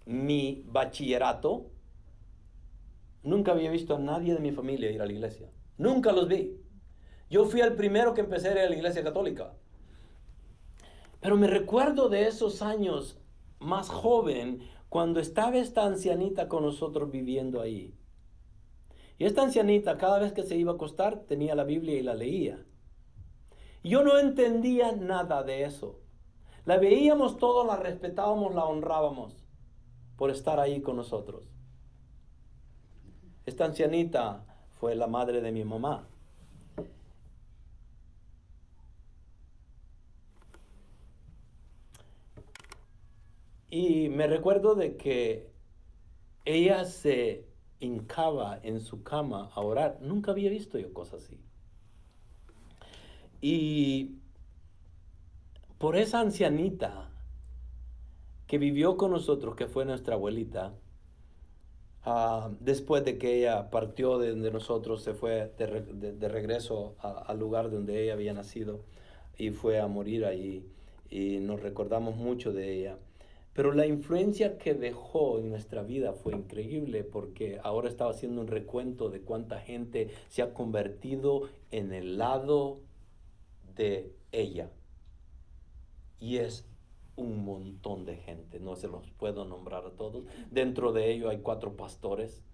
mi bachillerato, nunca había visto a nadie de mi familia ir a la iglesia. Nunca los vi. Yo fui el primero que empecé a ir a la iglesia católica. Pero me recuerdo de esos años más joven, cuando estaba esta ancianita con nosotros viviendo ahí. Y esta ancianita, cada vez que se iba a acostar, tenía la Biblia y la leía. Yo no entendía nada de eso. La veíamos todos, la respetábamos, la honrábamos por estar ahí con nosotros. Esta ancianita fue la madre de mi mamá. Y me recuerdo de que ella se hincaba en su cama a orar. Nunca había visto yo cosas así. Y por esa ancianita que vivió con nosotros, que fue nuestra abuelita, después de que ella partió de nosotros, se fue de regreso al lugar donde ella había nacido y fue a morir allí. Y nos recordamos mucho de ella. Pero la influencia que dejó en nuestra vida fue increíble, porque ahora estaba haciendo un recuento de cuánta gente se ha convertido en el lado de ella. Y es un montón de gente, no se los puedo nombrar a todos. Dentro de ello hay 4 pastores.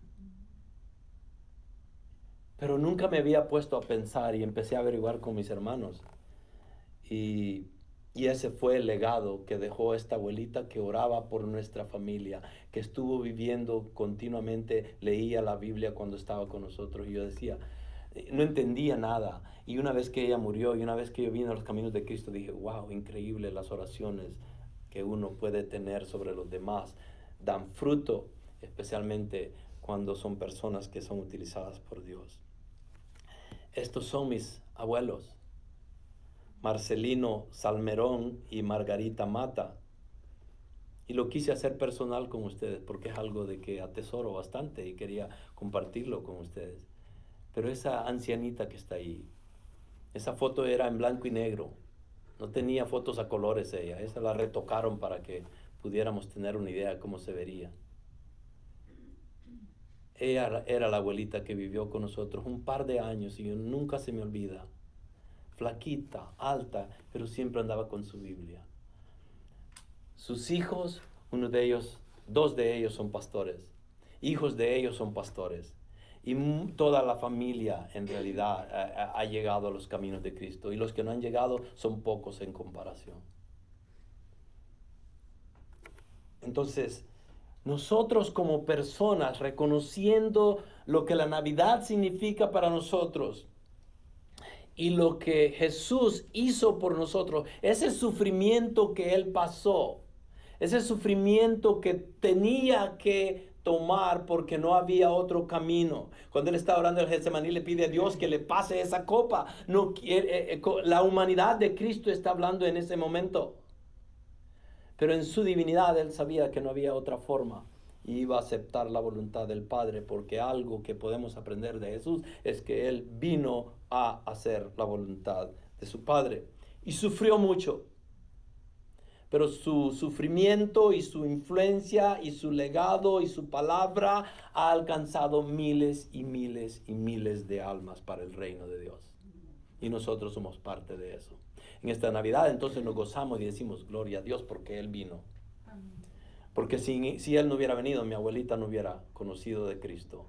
Pero nunca me había puesto a pensar y empecé a averiguar con mis hermanos. Y ese fue el legado que dejó esta abuelita, que oraba por nuestra familia, que estuvo viviendo continuamente, leía la Biblia cuando estaba con nosotros. Y yo decía, no entendía nada. Y una vez que ella murió y una vez que yo vine a los caminos de Cristo, dije, wow, increíble las oraciones que uno puede tener sobre los demás. Dan fruto, especialmente cuando son personas que son utilizadas por Dios. Estos son mis abuelos, Marcelino Salmerón y Margarita Mata. Y lo quise hacer personal con ustedes porque es algo de que atesoro bastante y quería compartirlo con ustedes. Pero esa ancianita que está ahí, esa foto era en blanco y negro. No tenía fotos a colores ella. Esa la retocaron para que pudiéramos tener una idea de cómo se vería. Ella era la abuelita que vivió con nosotros un par de años y nunca se me olvida. Flaquita, alta, pero siempre andaba con su Biblia. Sus hijos, 2 de ellos son pastores. Hijos de ellos son pastores. Y toda la familia en realidad ha llegado a los caminos de Cristo. Y los que no han llegado son pocos en comparación. Entonces, nosotros como personas, reconociendo lo que la Navidad significa para nosotros y lo que Jesús hizo por nosotros, ese sufrimiento que Él pasó, ese sufrimiento que tenía que tomar porque no había otro camino. Cuando Él está orando en Getsemaní, le pide a Dios que le pase esa copa. No quiere, la humanidad de Cristo está hablando en ese momento. Pero en su divinidad Él sabía que no había otra forma y iba a aceptar la voluntad del Padre, porque algo que podemos aprender de Jesús es que Él vino a hacer la voluntad de su Padre y sufrió mucho. Pero su sufrimiento y su influencia y su legado y su palabra ha alcanzado miles y miles y miles de almas para el reino de Dios. Y nosotros somos parte de eso. En esta Navidad entonces nos gozamos y decimos gloria a Dios porque Él vino. Porque si Él no hubiera venido, mi abuelita no hubiera conocido de Cristo.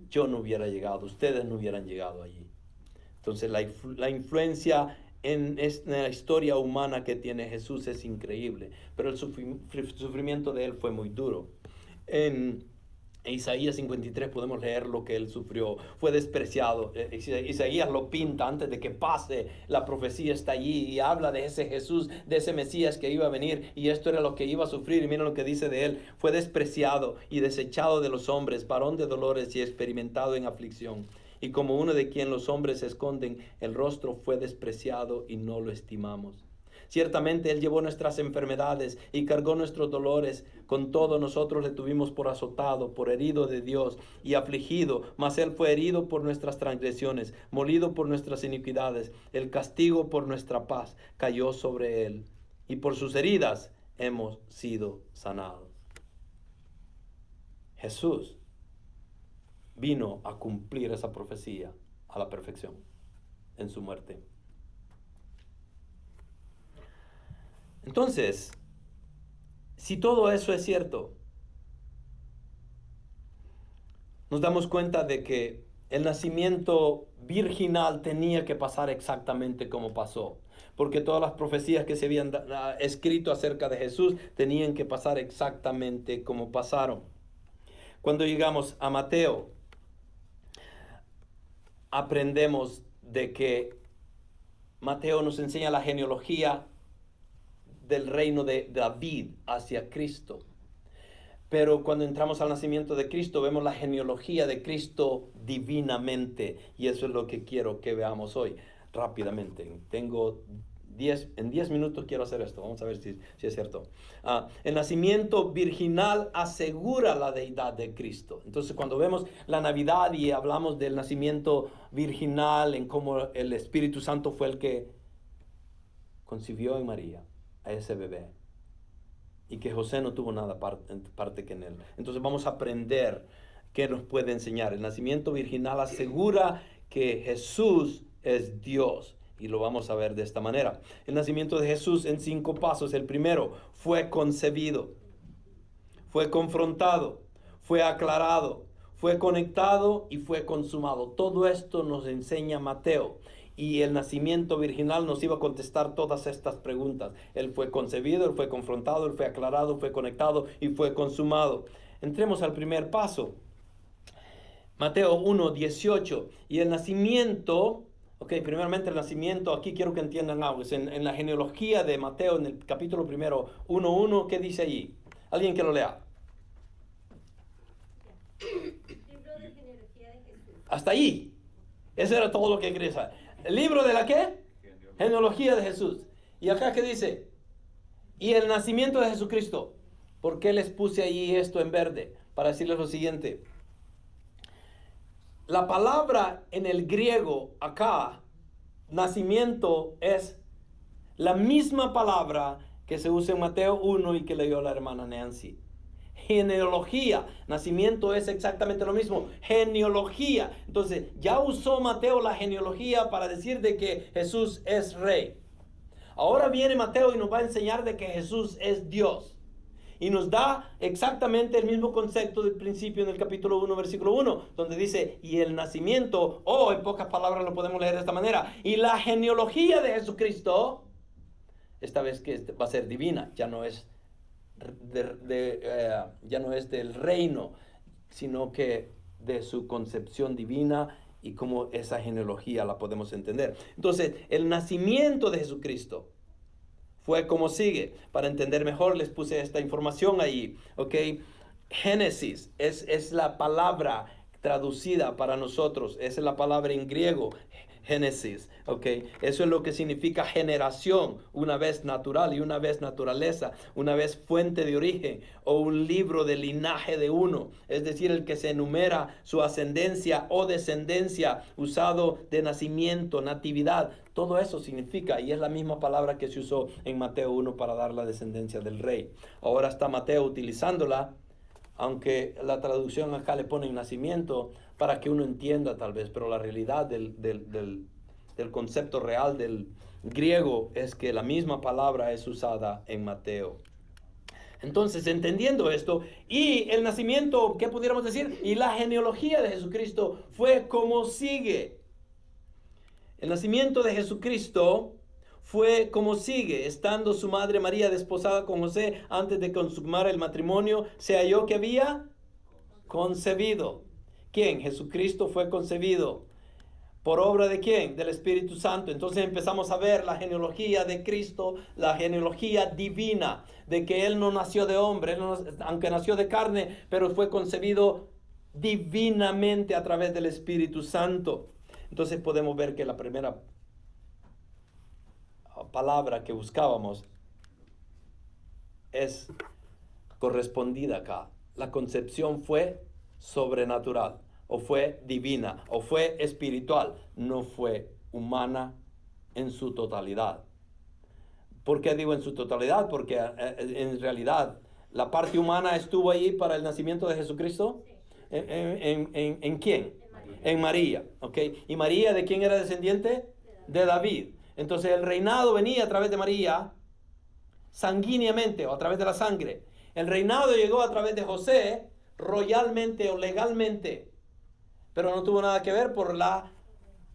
Yo no hubiera llegado, ustedes no hubieran llegado allí. Entonces la influencia en la historia humana que tiene Jesús es increíble, pero el sufrimiento de Él fue muy duro. En Isaías 53 podemos leer lo que él sufrió. Fue despreciado. Isaías lo pinta antes de que pase. La profecía está allí y habla de ese Jesús, de ese Mesías que iba a venir. Y esto era lo que iba a sufrir. Y miren lo que dice de él. Fue despreciado y desechado de los hombres, varón de dolores y experimentado en aflicción. Y como uno de quien los hombres se esconden, el rostro fue despreciado y no lo estimamos. Ciertamente Él llevó nuestras enfermedades y cargó nuestros dolores. Con todo nosotros le tuvimos por azotado, por herido de Dios y afligido. Mas Él fue herido por nuestras transgresiones, molido por nuestras iniquidades. El castigo por nuestra paz cayó sobre Él. Y por sus heridas hemos sido sanados. Jesús vino a cumplir esa profecía a la perfección en su muerte. Entonces, si todo eso es cierto, nos damos cuenta de que el nacimiento virginal tenía que pasar exactamente como pasó, porque todas las profecías que se habían escrito acerca de Jesús tenían que pasar exactamente como pasaron. Cuando llegamos a Mateo, aprendemos de que Mateo nos enseña la genealogía del reino de David hacia Cristo. Pero cuando entramos al nacimiento de Cristo, vemos la genealogía de Cristo divinamente. Y eso es lo que quiero que veamos hoy rápidamente. En 10 minutos quiero hacer esto. Vamos a ver si es cierto. El nacimiento virginal asegura la deidad de Cristo. Entonces, cuando vemos la Navidad y hablamos del nacimiento virginal, en cómo el Espíritu Santo fue el que concibió en María a ese bebé, y que José no tuvo nada parte que en él. Entonces vamos a aprender qué nos puede enseñar. El nacimiento virginal asegura que Jesús es Dios, y lo vamos a ver de esta manera. El nacimiento de Jesús en 5 pasos. El primero, fue concebido, fue confrontado, fue aclarado, fue conectado y fue consumado. Todo esto nos enseña Mateo. Y el nacimiento virginal nos iba a contestar todas estas preguntas. Él fue concebido, Él fue confrontado, Él fue aclarado, fue conectado y fue consumado. Entremos al primer paso. Mateo 1:18. Y el nacimiento, primeramente el nacimiento, aquí quiero que entiendan algo. Es en la genealogía de Mateo, en el capítulo 1:1, ¿qué dice allí? ¿Alguien que lo lea? Libro de genealogía de Jesús. Hasta ahí. Eso era todo lo que quería saber. ¿El libro de la qué? Genealogía de Jesús. ¿Y acá qué dice? Y el nacimiento de Jesucristo. ¿Por qué les puse ahí esto en verde? Para decirles lo siguiente. La palabra en el griego acá, nacimiento, es la misma palabra que se usa en Mateo 1 y que leyó la hermana Nancy. Genealogía, nacimiento es exactamente lo mismo. Genealogía. Entonces, ya usó Mateo la genealogía para decir de que Jesús es rey. Ahora viene Mateo y nos va a enseñar de que Jesús es Dios. Y nos da exactamente el mismo concepto del principio en el capítulo 1, versículo 1, donde dice, y el nacimiento, en pocas palabras lo podemos leer de esta manera, y la genealogía de Jesucristo, esta vez que va a ser divina, ya no es del reino, sino que de su concepción divina y cómo esa genealogía la podemos entender. Entonces, el nacimiento de Jesucristo fue como sigue. Para entender mejor, les puse esta información ahí. Génesis es la palabra traducida para nosotros. Esa es la palabra en griego, Génesis. Eso es lo que significa generación, una vez natural y una vez naturaleza, una vez fuente de origen o un libro de linaje de uno, es decir, el que se enumera su ascendencia o descendencia, usado de nacimiento, natividad. Todo eso significa, y es la misma palabra que se usó en Mateo 1 para dar la descendencia del rey. Ahora está Mateo utilizándola, aunque la traducción acá le pone nacimiento para que uno entienda tal vez, pero la realidad del concepto real del griego es que la misma palabra es usada en Mateo. Entonces, entendiendo esto, y el nacimiento, ¿qué pudiéramos decir? Y la genealogía de Jesucristo fue como sigue. El nacimiento de Jesucristo fue como sigue. Estando su madre María desposada con José antes de consumar el matrimonio, se halló que había concebido. ¿Quién? Jesucristo fue concebido. ¿Por obra de quién? Del Espíritu Santo. Entonces empezamos a ver la genealogía de Cristo, la genealogía divina, de que Él no nació de hombre, aunque nació de carne, pero fue concebido divinamente a través del Espíritu Santo. Entonces podemos ver que la primera palabra que buscábamos es correspondida acá. La concepción fue sobrenatural, o fue divina, o fue espiritual, no fue humana en su totalidad. ¿Por qué digo en su totalidad? Porque en realidad la parte humana estuvo ahí para el nacimiento de Jesucristo. ¿En quién? En María. ¿Ok? ¿Y María de quién era descendiente? De David. Entonces el reinado venía a través de María sanguíneamente o a través de la sangre. El reinado llegó a través de José royalmente o legalmente, pero no tuvo nada que ver por la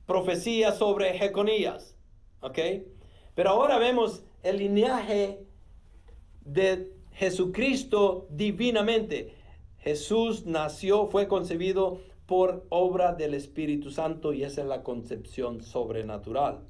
profecía sobre Jeconías. ¿Ok? Pero ahora vemos el linaje de Jesucristo divinamente. Jesús nació, fue concebido por obra del Espíritu Santo, y esa es la concepción sobrenatural.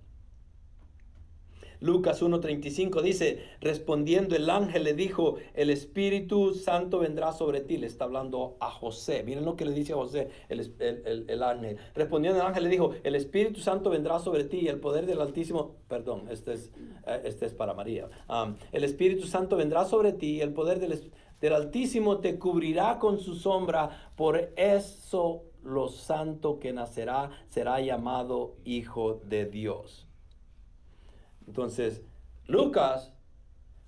Lucas 1:35 dice, respondiendo el ángel le dijo, el Espíritu Santo vendrá sobre ti. Le está hablando a José. Miren lo que le dice a José el ángel. Respondiendo el ángel le dijo, el Espíritu Santo vendrá sobre ti y el poder del Altísimo, perdón, este es para María. El Espíritu Santo vendrá sobre ti y el poder del Altísimo te cubrirá con su sombra. Por eso lo santo que nacerá será llamado Hijo de Dios. Entonces, Lucas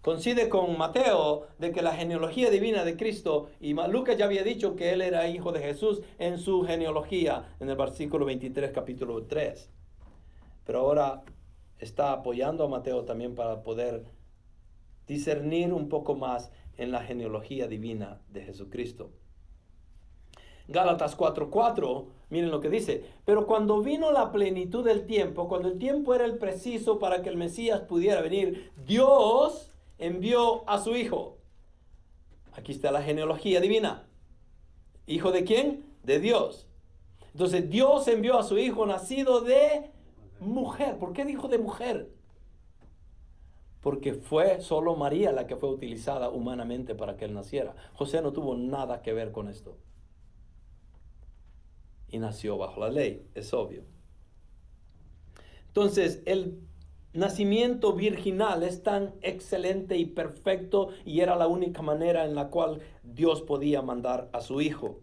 coincide con Mateo de que la genealogía divina de Cristo, y Lucas ya había dicho que él era hijo de Jesús en su genealogía, en el versículo 23, capítulo 3. Pero ahora está apoyando a Mateo también para poder discernir un poco más en la genealogía divina de Jesucristo. Gálatas 4:4, miren lo que dice. Pero cuando vino la plenitud del tiempo, cuando el tiempo era el preciso para que el Mesías pudiera venir, Dios envió a su Hijo. Aquí está la genealogía divina. ¿Hijo de quién? De Dios. Entonces Dios envió a su Hijo nacido de mujer. ¿Por qué dijo de mujer? Porque fue solo María la que fue utilizada humanamente para que él naciera. José no tuvo nada que ver con esto. Y nació bajo la ley, es obvio. Entonces, el nacimiento virginal es tan excelente y perfecto, y era la única manera en la cual Dios podía mandar a su Hijo.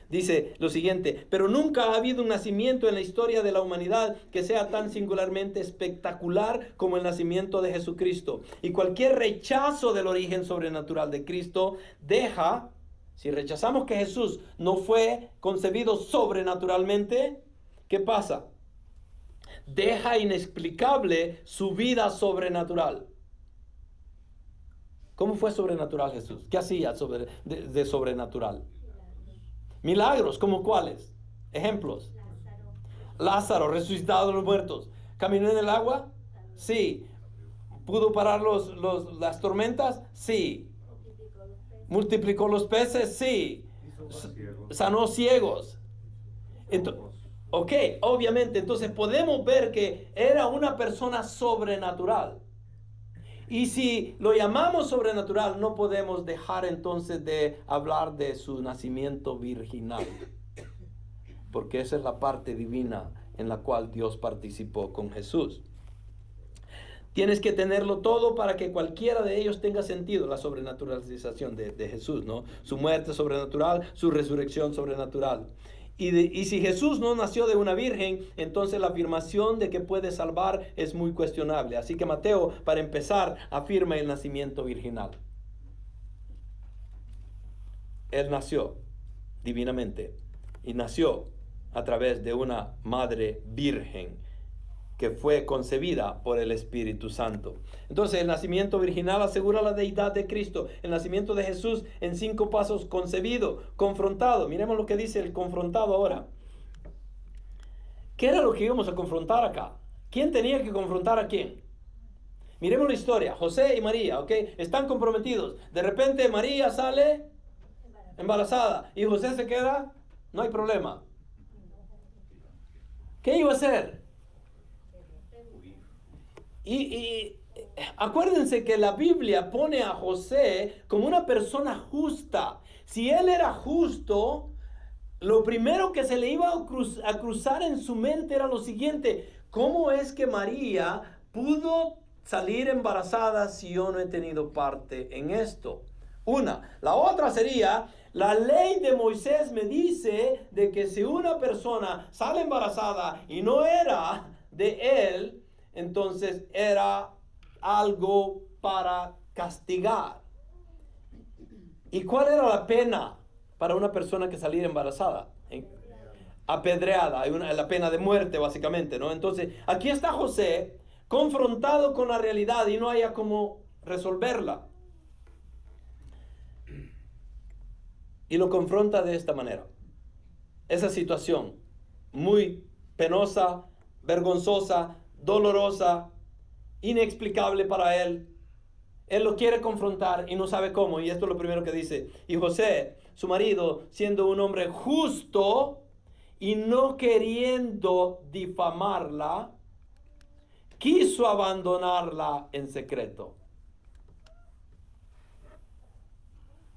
Dice lo siguiente, pero nunca ha habido un nacimiento en la historia de la humanidad que sea tan singularmente espectacular como el nacimiento de Jesucristo. Y cualquier rechazo del origen sobrenatural de Cristo deja... Si rechazamos que Jesús no fue concebido sobrenaturalmente, ¿qué pasa? Deja inexplicable su vida sobrenatural. ¿Cómo fue sobrenatural Jesús? ¿Qué hacía de sobrenatural? Milagros, ¿como cuáles? Ejemplos. Lázaro, resucitado de los muertos. ¿Caminó en el agua? Sí. ¿Pudo parar las tormentas? Sí. ¿Multiplicó los peces? Sí. Sanó ciegos. Ok, obviamente, entonces podemos ver que era una persona sobrenatural. Y si lo llamamos sobrenatural, no podemos dejar entonces de hablar de su nacimiento virginal. Porque esa es la parte divina en la cual Dios participó con Jesús. Tienes que tenerlo todo para que cualquiera de ellos tenga sentido, la sobrenaturalización de Jesús, ¿no? Su muerte sobrenatural, su resurrección sobrenatural. Y si Jesús no nació de una virgen, entonces la afirmación de que puede salvar es muy cuestionable. Así que Mateo, para empezar, afirma el nacimiento virginal. Él nació divinamente y nació a través de una madre virgen que fue concebida por el Espíritu Santo. Entonces el nacimiento virginal asegura la deidad de Cristo. El nacimiento de Jesús en 5 pasos: concebido, confrontado. Miremos lo que dice el confrontado ahora. ¿Qué era lo que íbamos a confrontar acá? ¿Quién tenía que confrontar a quién? Miremos la historia. José y María, ¿ok? Están comprometidos. De repente María sale embarazada y José se queda, no hay problema. ¿Qué iba a hacer? Y acuérdense que la Biblia pone a José como una persona justa. Si él era justo, lo primero que se le iba a cruzar en su mente era lo siguiente: ¿cómo es que María pudo salir embarazada si yo no he tenido parte en esto? Una. La otra sería, la ley de Moisés me dice de que si una persona sale embarazada y no era de él, entonces era algo para castigar. ¿Y cuál era la pena para una persona que saliera embarazada? Apedreada, hay la pena de muerte básicamente, ¿no? Entonces, aquí está José confrontado con la realidad y no haya cómo resolverla. Y lo confronta de esta manera. Esa situación muy penosa, vergonzosa, dolorosa, inexplicable para él. Él lo quiere confrontar y no sabe cómo. Y esto es lo primero que dice. Y José, su marido, siendo un hombre justo y no queriendo difamarla, quiso abandonarla en secreto.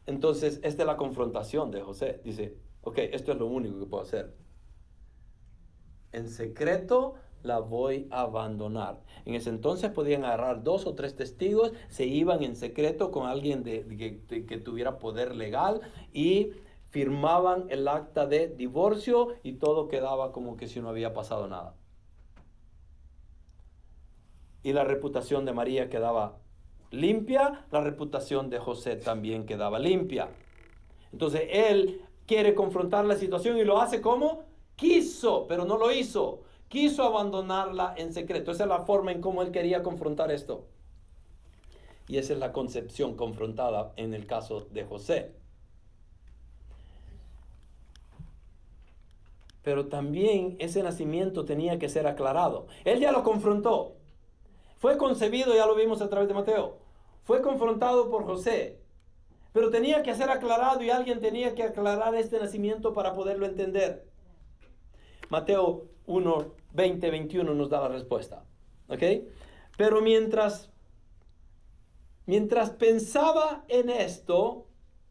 Entonces, esta es la confrontación de José. Dice, ok, esto es lo único que puedo hacer. En secreto la voy a abandonar. En ese entonces podían agarrar 2 o 3 testigos, se iban en secreto con alguien que tuviera poder legal y firmaban el acta de divorcio y todo quedaba como que si no había pasado nada. Y la reputación de María quedaba limpia, la reputación de José también quedaba limpia. Entonces él quiere confrontar la situación y lo hace como quiso, pero no lo hizo. Quiso abandonarla en secreto. Esa es la forma en cómo él quería confrontar esto. Y esa es la concepción confrontada en el caso de José. Pero también ese nacimiento tenía que ser aclarado. Él ya lo confrontó. Fue concebido, ya lo vimos a través de Mateo. Fue confrontado por José. Pero tenía que ser aclarado y alguien tenía que aclarar este nacimiento para poderlo entender. Mateo 1, 20, 21 nos da la respuesta. ¿Ok? Pero mientras pensaba en esto,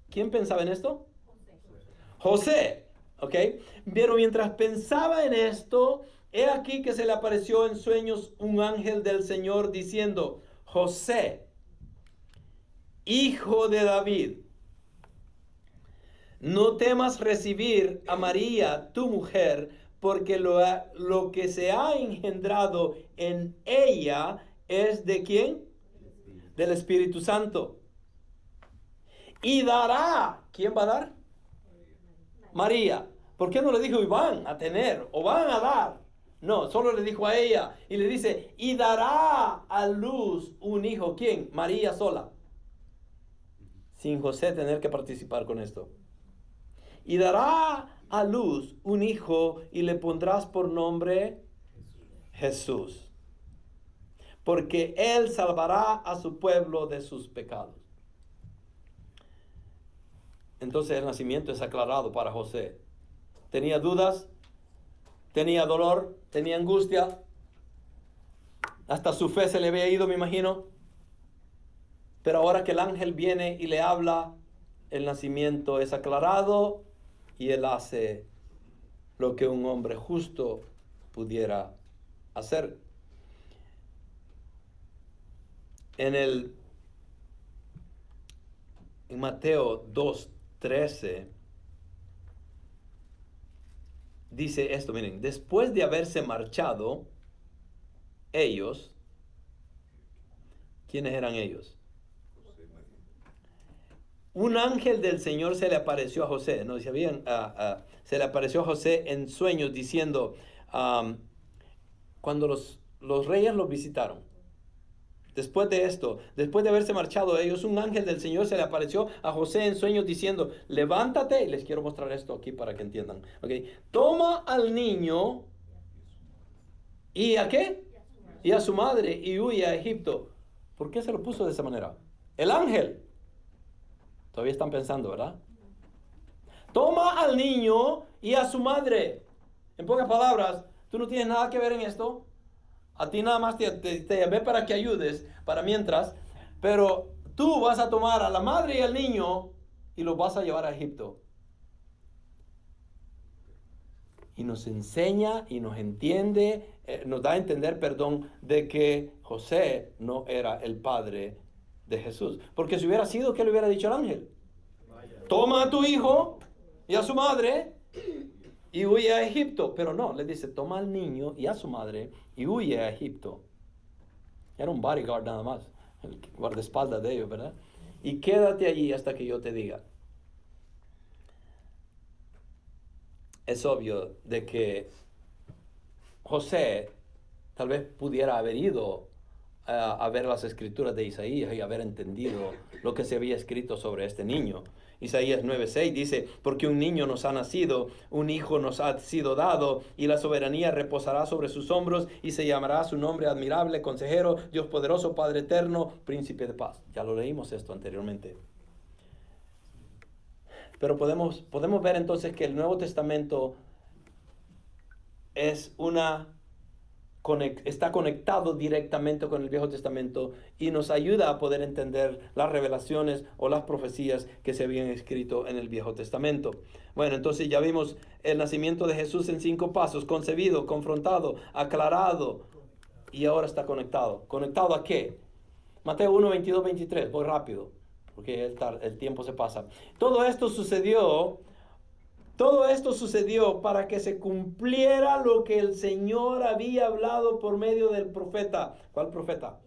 ¿quién pensaba en esto? José. ¿Ok? Pero mientras pensaba en esto, he aquí que se le apareció en sueños un ángel del Señor diciendo: José, hijo de David, no temas recibir a María, tu mujer, porque lo que se ha engendrado en ella es ¿de quién? Del Espíritu Santo. Y dará, ¿quién va a dar? María. ¿Por qué no le dijo y van a tener o van a dar? No, solo le dijo a ella y le dice, y dará a luz un hijo. ¿Quién? María sola. Sin José tener que participar con esto. Y dará a luz un hijo y le pondrás por nombre Jesús. Porque él salvará a su pueblo de sus pecados. Entonces el nacimiento es aclarado para José. Tenía dudas, tenía dolor, tenía angustia. Hasta su fe se le había ido, me imagino. Pero ahora que el ángel viene y le habla, el nacimiento es aclarado y él hace lo que un hombre justo pudiera hacer. En Mateo 2:13 dice esto, miren, después de haberse marchado ellos, ¿quiénes eran ellos? Un ángel del Señor se le apareció a José, ¿no? Se le apareció a José en sueños diciendo, cuando los reyes los visitaron, después de esto, después de haberse marchado ellos, un ángel del Señor se le apareció a José en sueños diciendo, levántate, y les quiero mostrar esto aquí para que entiendan, ¿okay? Toma al niño, ¿y a qué? Y a su madre, y huye a Egipto, ¿Por qué se lo puso de esa manera? El ángel. Todavía están pensando, ¿verdad? Toma al niño y a su madre. En pocas palabras, tú no tienes nada que ver en esto. A ti nada más te llamé para que ayudes, para mientras. Pero tú vas a tomar a la madre y al niño y los vas a llevar a Egipto. Y nos enseña y nos entiende, nos da a entender, de que José no era el padre de Jesús. Porque si hubiera sido, ¿qué le hubiera dicho el ángel? Toma a tu hijo y a su madre y huye a Egipto. Pero no, le dice, toma al niño y a su madre y huye a Egipto. Era un bodyguard nada más, el guardaespaldas de ellos, ¿verdad? Y quédate allí hasta que yo te diga. Es obvio de que José tal vez pudiera haber ido a ver las escrituras de Isaías y haber entendido lo que se había escrito sobre este niño. Isaías 9:6 dice, porque un niño nos ha nacido, un hijo nos ha sido dado, y la soberanía reposará sobre sus hombros, y se llamará su nombre admirable, consejero, Dios poderoso, Padre eterno, príncipe de paz. Ya lo leímos esto anteriormente. Pero podemos ver entonces que el Nuevo Testamento está conectado directamente con el Viejo Testamento y nos ayuda a poder entender las revelaciones o las profecías que se habían escrito en el Viejo Testamento. Bueno, entonces ya vimos el nacimiento de Jesús en 5 pasos: concebido, confrontado, aclarado, y ahora está conectado. ¿Conectado a qué? Mateo 1, 22, 23, voy rápido, porque el tiempo se pasa. Todo esto sucedió para que se cumpliera lo que el Señor había hablado por medio del profeta. ¿Cuál profeta?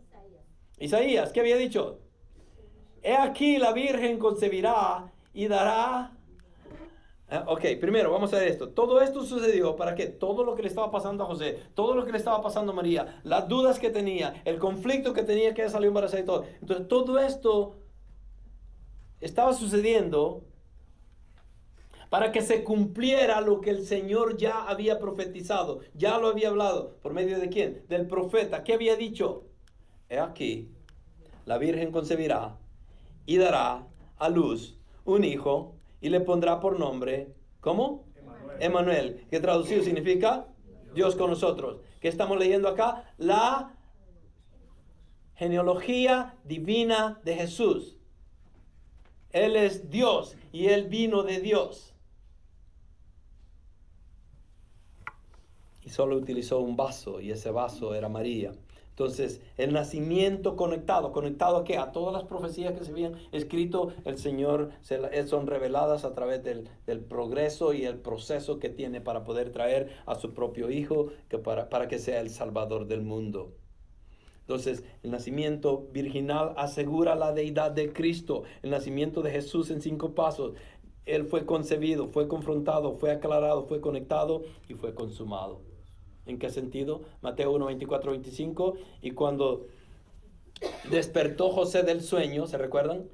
Isaías. ¿Qué había dicho? He aquí la Virgen concebirá y dará... Ok, primero vamos a ver esto. Todo esto sucedió para que todo lo que le estaba pasando a José, todo lo que le estaba pasando a María, las dudas que tenía, el conflicto que tenía, que ella salió embarazada y todo. Entonces todo esto estaba sucediendo para que se cumpliera lo que el Señor ya había profetizado, ya lo había hablado. ¿Por medio de quién? Del profeta. ¿Qué había dicho? He aquí, la Virgen concebirá y dará a luz un hijo y le pondrá por nombre, ¿cómo? Emmanuel, que traducido significa Dios con nosotros. ¿Qué estamos leyendo acá? La genealogía divina de Jesús. Él es Dios y Él vino de Dios. Y solo utilizó un vaso, y ese vaso era María. Entonces, el nacimiento conectado ¿a qué? A todas las profecías que se habían escrito, el Señor son reveladas a través del progreso y el proceso que tiene para poder traer a su propio Hijo, para que sea el Salvador del mundo. Entonces, el nacimiento virginal asegura la deidad de Cristo. El nacimiento de Jesús en 5 pasos. Él fue concebido, fue confrontado, fue aclarado, fue conectado y fue consumado. ¿En qué sentido? Mateo 1, 24, 25. Y cuando despertó José del sueño, ¿se recuerdan?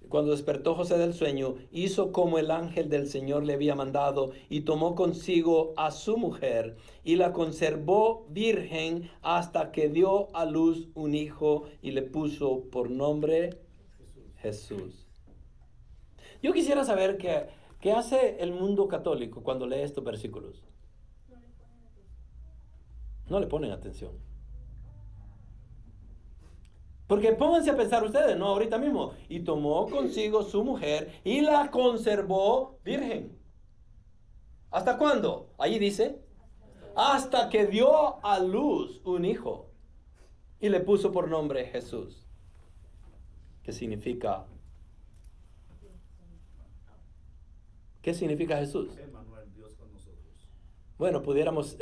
Cuando despertó José del sueño, hizo como el ángel del Señor le había mandado y tomó consigo a su mujer y la conservó virgen hasta que dio a luz un hijo y le puso por nombre Jesús. Yo quisiera saber qué hace el mundo católico cuando lee estos versículos. No le ponen atención. Porque pónganse a pensar ustedes, no ahorita mismo. Y tomó consigo su mujer y la conservó virgen. ¿Hasta cuándo? Allí dice, hasta que dio a luz un hijo y le puso por nombre Jesús. ¿Qué significa? ¿Qué significa Jesús? Emmanuel, Dios con nosotros. Bueno, pudiéramos...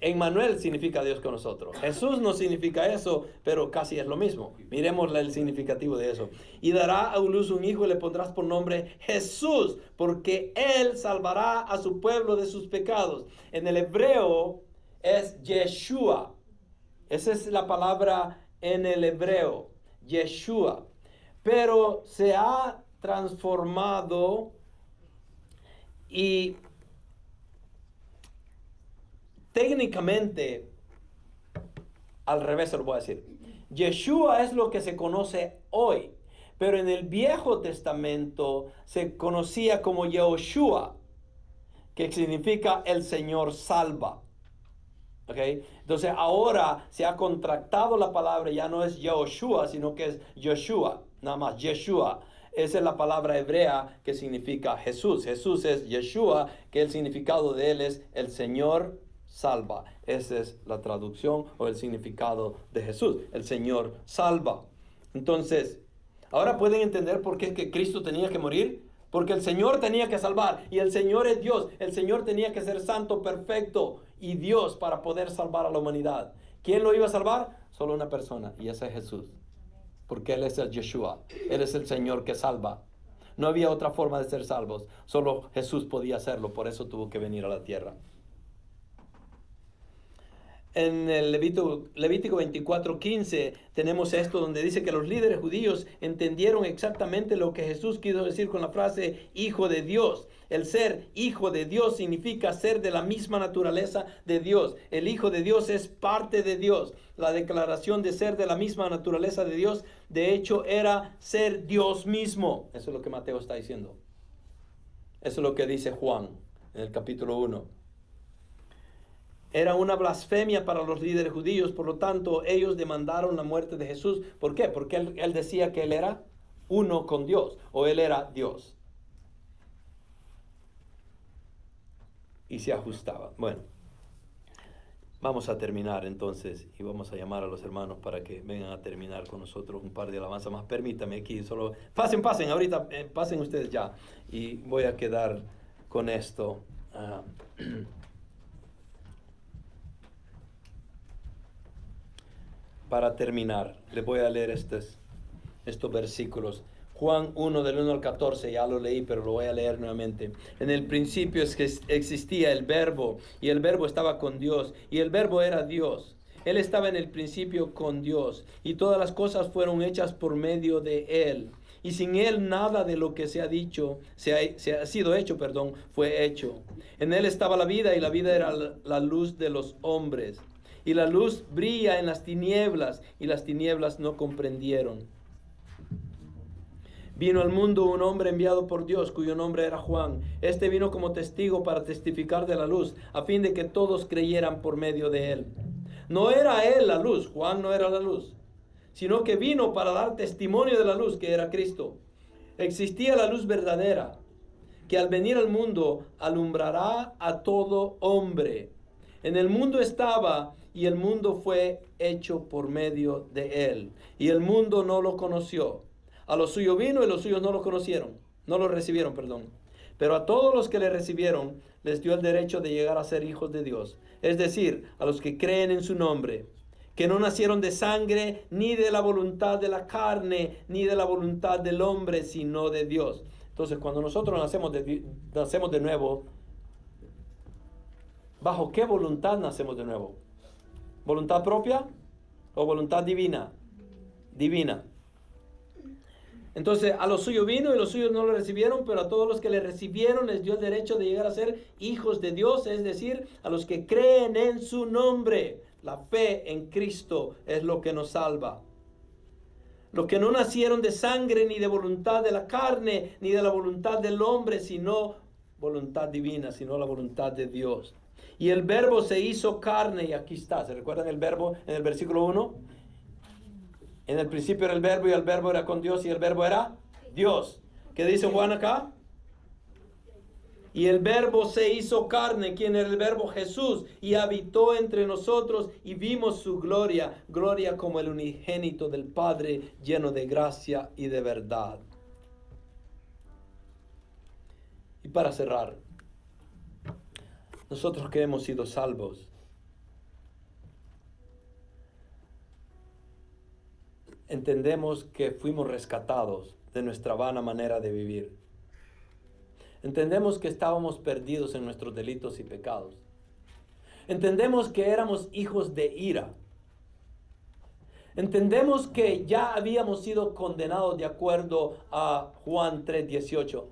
Emmanuel significa Dios con nosotros. Jesús no significa eso, pero casi es lo mismo. Miremos el significativo de eso. Y dará a luz un hijo y le pondrás por nombre Jesús, porque Él salvará a su pueblo de sus pecados. En el hebreo es Yeshua. Esa es la palabra en el hebreo, Yeshua. Pero se ha transformado y técnicamente, al revés se lo voy a decir. Yeshua es lo que se conoce hoy, pero en el Viejo Testamento se conocía como Yehoshua, que significa el Señor salva. ¿Okay? Entonces ahora se ha contractado la palabra, ya no es Yehoshua, sino que es Yeshua, nada más, Yeshua. Esa es la palabra hebrea que significa Jesús. Jesús es Yeshua, que el significado de él es el Señor salva. Esa es la traducción o el significado de Jesús, el Señor salva. Entonces, ahora pueden entender por qué es que Cristo tenía que morir. Porque el Señor tenía que salvar y el Señor es Dios. El Señor tenía que ser santo, perfecto y Dios para poder salvar a la humanidad. ¿Quién lo iba a salvar? Solo una persona, y ese es Jesús. Porque Él es el Yeshua. Él es el Señor que salva. No había otra forma de ser salvos. Solo Jesús podía hacerlo. Por eso tuvo que venir a la tierra. En el Levítico 24:15 tenemos esto donde dice que los líderes judíos entendieron exactamente lo que Jesús quiso decir con la frase hijo de Dios. El ser hijo de Dios significa ser de la misma naturaleza de Dios. El hijo de Dios es parte de Dios. La declaración de ser de la misma naturaleza de Dios, de hecho, era ser Dios mismo. Eso es lo que Mateo está diciendo. Eso es lo que dice Juan en el capítulo 1. Era una blasfemia para los líderes judíos, por lo tanto ellos demandaron la muerte de Jesús. ¿Por qué? Porque él decía que él era uno con Dios, o él era Dios. Y se ajustaba. Bueno, vamos a terminar entonces y vamos a llamar a los hermanos para que vengan a terminar con nosotros un par de alabanzas más. Permítame aquí, solo pasen, ahorita pasen ustedes ya y voy a quedar con esto. Para terminar, les voy a leer estos versículos. Juan 1, del 1 al 14, ya lo leí, pero lo voy a leer nuevamente. En el principio es que existía el Verbo, y el Verbo estaba con Dios, y el Verbo era Dios. Él estaba en el principio con Dios, y todas las cosas fueron hechas por medio de Él. Y sin Él nada de lo que se ha sido hecho, fue hecho. En Él estaba la vida, y la vida era la luz de los hombres. Y la luz brilla en las tinieblas, y las tinieblas no comprendieron. Vino al mundo un hombre enviado por Dios, cuyo nombre era Juan. Este vino como testigo para testificar de la luz, a fin de que todos creyeran por medio de él. No era él la luz, Juan no era la luz, sino que vino para dar testimonio de la luz, que era Cristo. Existía la luz verdadera, que al venir al mundo alumbrará a todo hombre. En el mundo estaba, y el mundo fue hecho por medio de él, y el mundo no lo conoció. A los suyos vino, y los suyos no lo recibieron. Pero a todos los que le recibieron, les dio el derecho de llegar a ser hijos de Dios. Es decir, a los que creen en su nombre, que no nacieron de sangre, ni de la voluntad de la carne, ni de la voluntad del hombre, sino de Dios. Entonces, cuando nosotros nacemos de nuevo, ¿bajo qué voluntad nacemos de nuevo? ¿Voluntad propia o voluntad divina? Divina. Entonces, a los suyos vino y los suyos no lo recibieron, pero a todos los que le recibieron les dio el derecho de llegar a ser hijos de Dios, es decir, a los que creen en su nombre. La fe en Cristo es lo que nos salva. Los que no nacieron de sangre, ni de voluntad de la carne, ni de la voluntad del hombre, sino voluntad divina, sino la voluntad de Dios. Y el Verbo se hizo carne, y aquí está. ¿Se recuerdan el Verbo en el versículo 1? En el principio era el Verbo, y el Verbo era con Dios, y el Verbo era Dios. ¿Qué dice Juan acá? Y el Verbo se hizo carne. ¿Quién era el Verbo? Jesús. Y habitó entre nosotros, y vimos su gloria. Gloria como el unigénito del Padre, lleno de gracia y de verdad. Y para cerrar, nosotros que hemos sido salvos, entendemos que fuimos rescatados de nuestra vana manera de vivir. Entendemos que estábamos perdidos en nuestros delitos y pecados. Entendemos que éramos hijos de ira. Entendemos que ya habíamos sido condenados de acuerdo a Juan 3:18.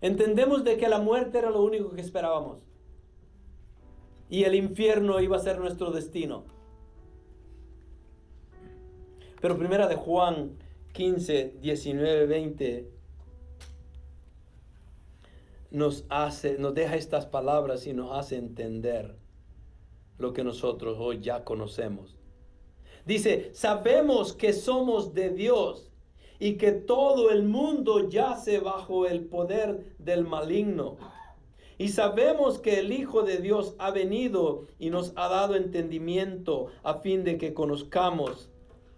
Entendemos de que la muerte era lo único que esperábamos. y el infierno iba a ser nuestro destino. Pero primera de Juan 15, 19, 20 nos deja estas palabras y nos hace entender lo que nosotros hoy ya conocemos. Dice, sabemos que somos de Dios y que todo el mundo yace bajo el poder del maligno. Y sabemos que el Hijo de Dios ha venido y nos ha dado entendimiento a fin de que conozcamos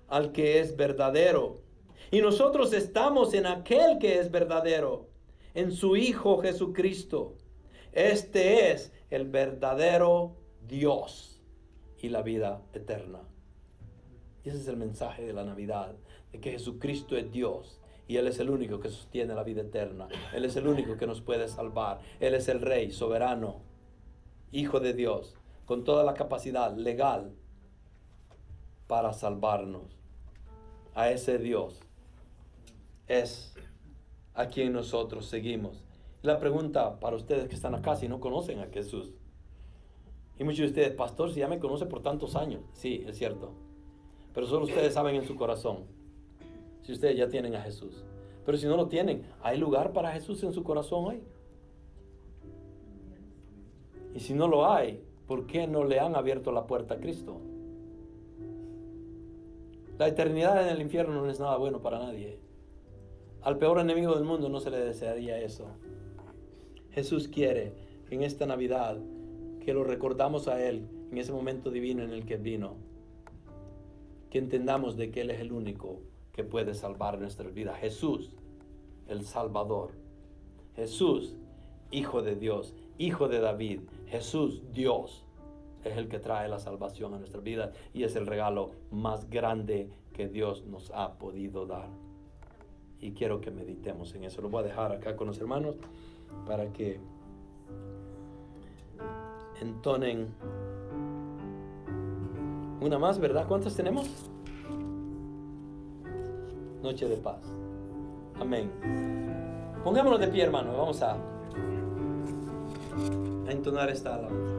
al que es verdadero. Y nosotros estamos en aquel que es verdadero, en su Hijo Jesucristo. Este es el verdadero Dios y la vida eterna. Y ese es el mensaje de la Navidad, de que Jesucristo es Dios y Él es el único que sostiene la vida eterna. Él es el único que nos puede salvar. Él es el Rey soberano, Hijo de Dios, con toda la capacidad legal para salvarnos. A ese Dios es a quien nosotros seguimos. La pregunta para ustedes que están acá, si no conocen a Jesús, y muchos de ustedes, pastor, si ya me conoce por tantos años, sí, es cierto, pero solo ustedes saben en su corazón si ustedes ya tienen a Jesús. Pero si no lo tienen, ¿hay lugar para Jesús en su corazón hoy? Y si no lo hay, ¿por qué no le han abierto la puerta a Cristo? La eternidad en el infierno no es nada bueno para nadie. Al peor enemigo del mundo no se le desearía eso. Jesús quiere en esta Navidad que lo recordamos a Él en ese momento divino en el que vino. Que entendamos de que Él es el único que puede salvar nuestras vidas. Jesús, el Salvador. Jesús, Hijo de Dios, Hijo de David. Jesús, Dios, es el que trae la salvación a nuestras vidas y es el regalo más grande que Dios nos ha podido dar. Y quiero que meditemos en eso. Lo voy a dejar acá con los hermanos para que entonen una más, ¿verdad? ¿Cuántas tenemos? Noche de paz. Amén. Pongámonos de pie, hermano. Vamos a entonar esta alabanza.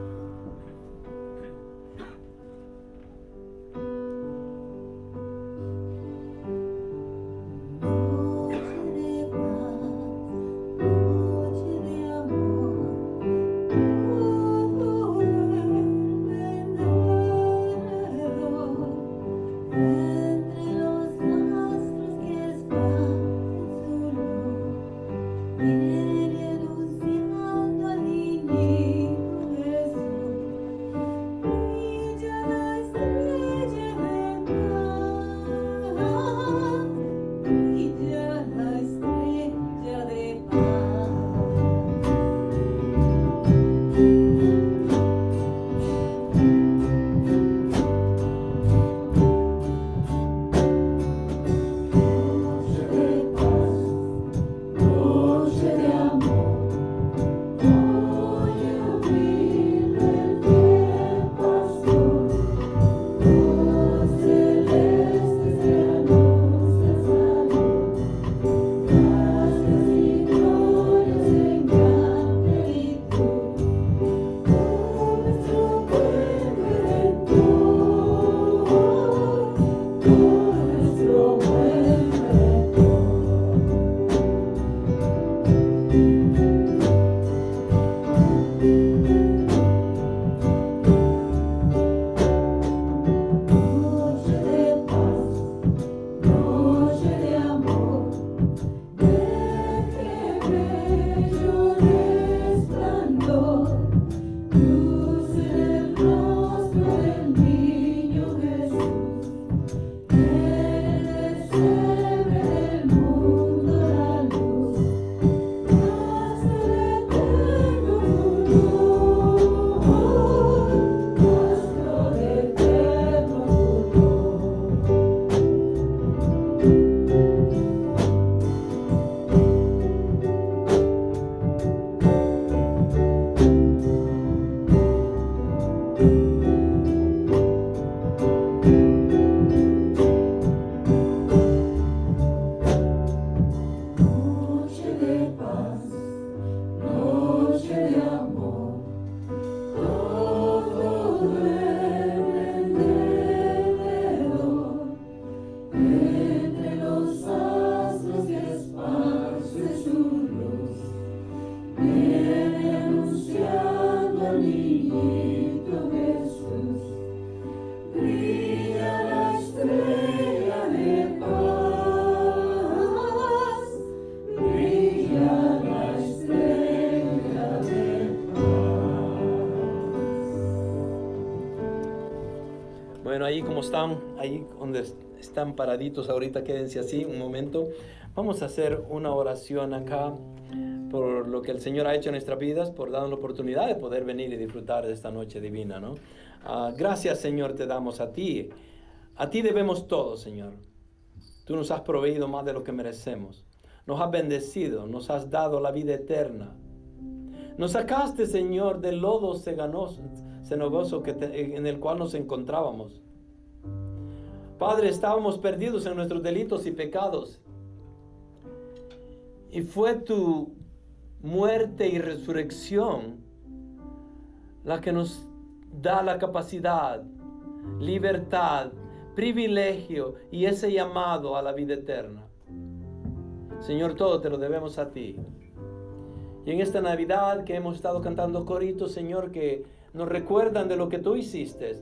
como están, ahí donde están paraditos ahorita, quédense así un momento. Vamos a hacer una oración acá por lo que el Señor ha hecho en nuestras vidas, por darnos la oportunidad de poder venir y disfrutar de esta noche divina, ¿no? Gracias, Señor, te damos a ti. A ti debemos todo, Señor. Tú nos has proveído más de lo que merecemos. Nos has bendecido, nos has dado la vida eterna. Nos sacaste, Señor, del lodo cenagoso en el cual nos encontrábamos. Padre, estábamos perdidos en nuestros delitos y pecados. Y fue tu muerte y resurrección la que nos da la capacidad, libertad, privilegio y ese llamado a la vida eterna. Señor, todo te lo debemos a ti. Y en esta Navidad que hemos estado cantando coritos, Señor, que nos recuerdan de lo que tú hiciste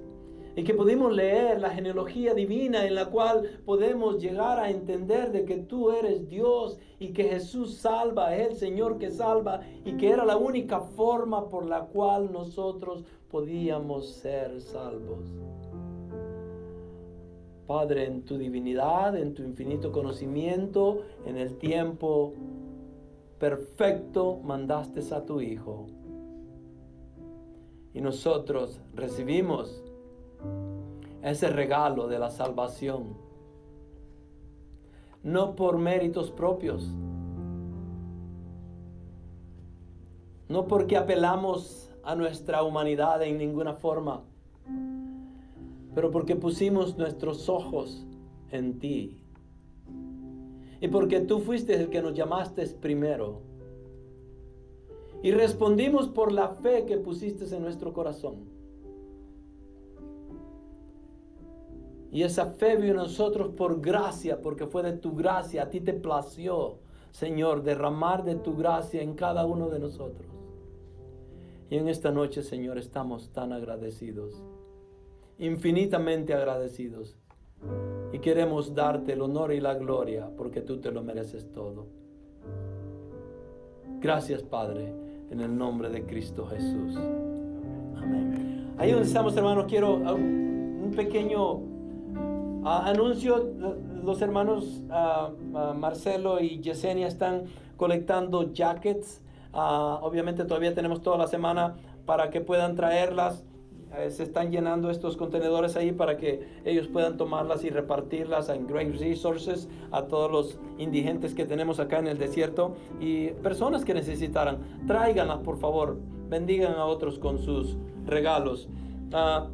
y que pudimos leer la genealogía divina en la cual podemos llegar a entender de que tú eres Dios y que Jesús salva, es el Señor que salva y que era la única forma por la cual nosotros podíamos ser salvos. Padre, en tu divinidad, en tu infinito conocimiento, en el tiempo perfecto, mandaste a tu Hijo. Y nosotros recibimos ese regalo de la salvación, no por méritos propios, no porque apelamos a nuestra humanidad en ninguna forma, pero porque pusimos nuestros ojos en ti. Y porque tú fuiste el que nos llamaste primero. Y respondimos por la fe que pusiste en nuestro corazón. Y esa fe vino a nosotros por gracia, porque fue de tu gracia. A ti te plació, Señor, derramar de tu gracia en cada uno de nosotros. Y en esta noche, Señor, estamos tan agradecidos. Infinitamente agradecidos. Y queremos darte el honor y la gloria porque tú te lo mereces todo. Gracias, Padre, en el nombre de Cristo Jesús. Amén. Ahí donde estamos, hermanos, quiero un pequeño anuncio. Los hermanos Marcelo y Yesenia están colectando jackets. Obviamente todavía tenemos toda la semana para que puedan traerlas. Se están llenando estos contenedores ahí para que ellos puedan tomarlas y repartirlas en Great Resources a todos los indigentes que tenemos acá en el desierto y personas que necesitaran. Tráiganlas, por favor. Bendigan a otros con sus regalos.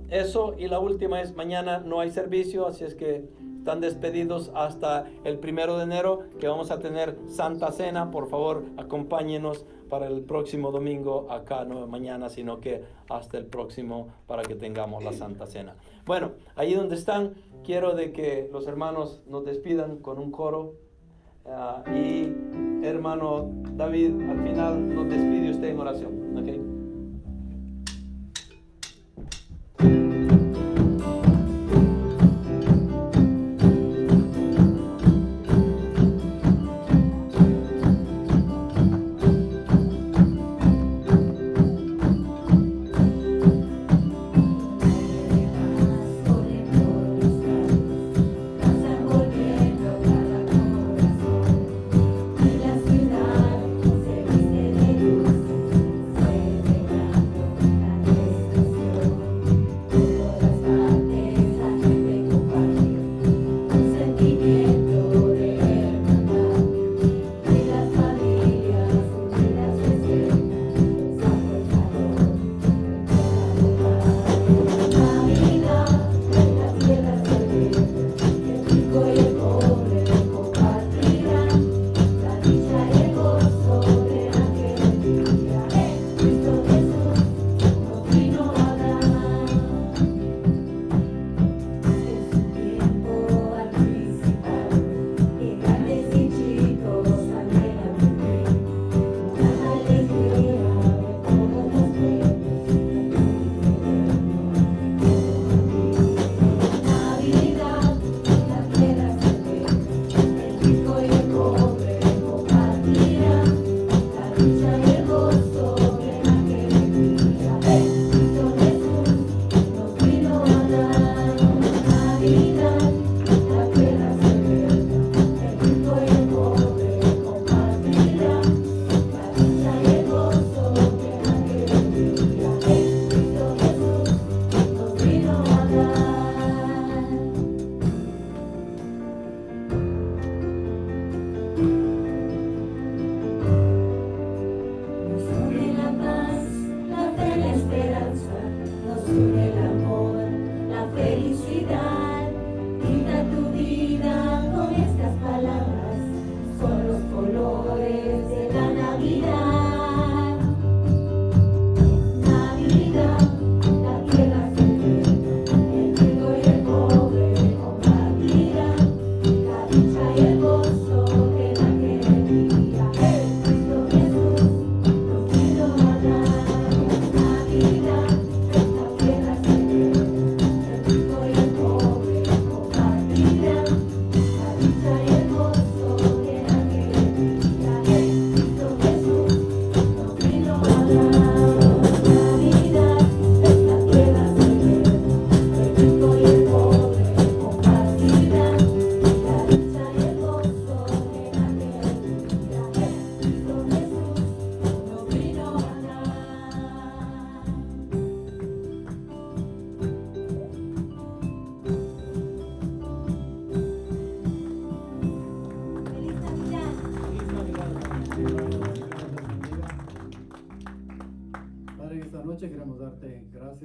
Eso, y la última es mañana no hay servicio, así es que están despedidos hasta el 1 de enero, que vamos a tener Santa Cena. Por favor, acompáñenos para el próximo domingo, acá no mañana, sino que hasta el próximo, para que tengamos la Santa Cena. Bueno, ahí donde están, quiero de que los hermanos nos despidan con un coro. Y hermano David, al final nos despide usted en oración, ¿ok? La ciudad se viste de luz.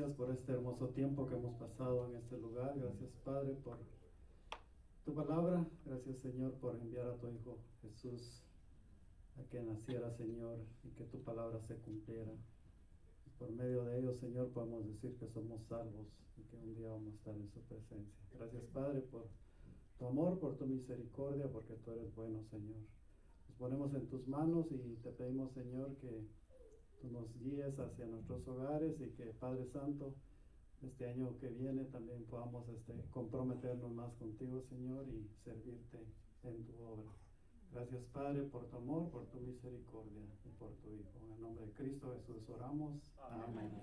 gracias por este hermoso tiempo que hemos pasado en este lugar. Gracias, Padre, por tu palabra. Gracias, Señor, por enviar a tu Hijo Jesús a que naciera, Señor, y que tu palabra se cumpliera. Y por medio de ello, Señor, podemos decir que somos salvos y que un día vamos a estar en su presencia. Gracias, Padre, por tu amor, por tu misericordia, porque tú eres bueno, Señor. Nos ponemos en tus manos y te pedimos, Señor, que tú nos guíes hacia nuestros hogares y que, Padre Santo, este año que viene también podamos comprometernos más contigo, Señor, y servirte en tu obra. Gracias, Padre, por tu amor, por tu misericordia y por tu Hijo. En el nombre de Cristo Jesús oramos. Amén.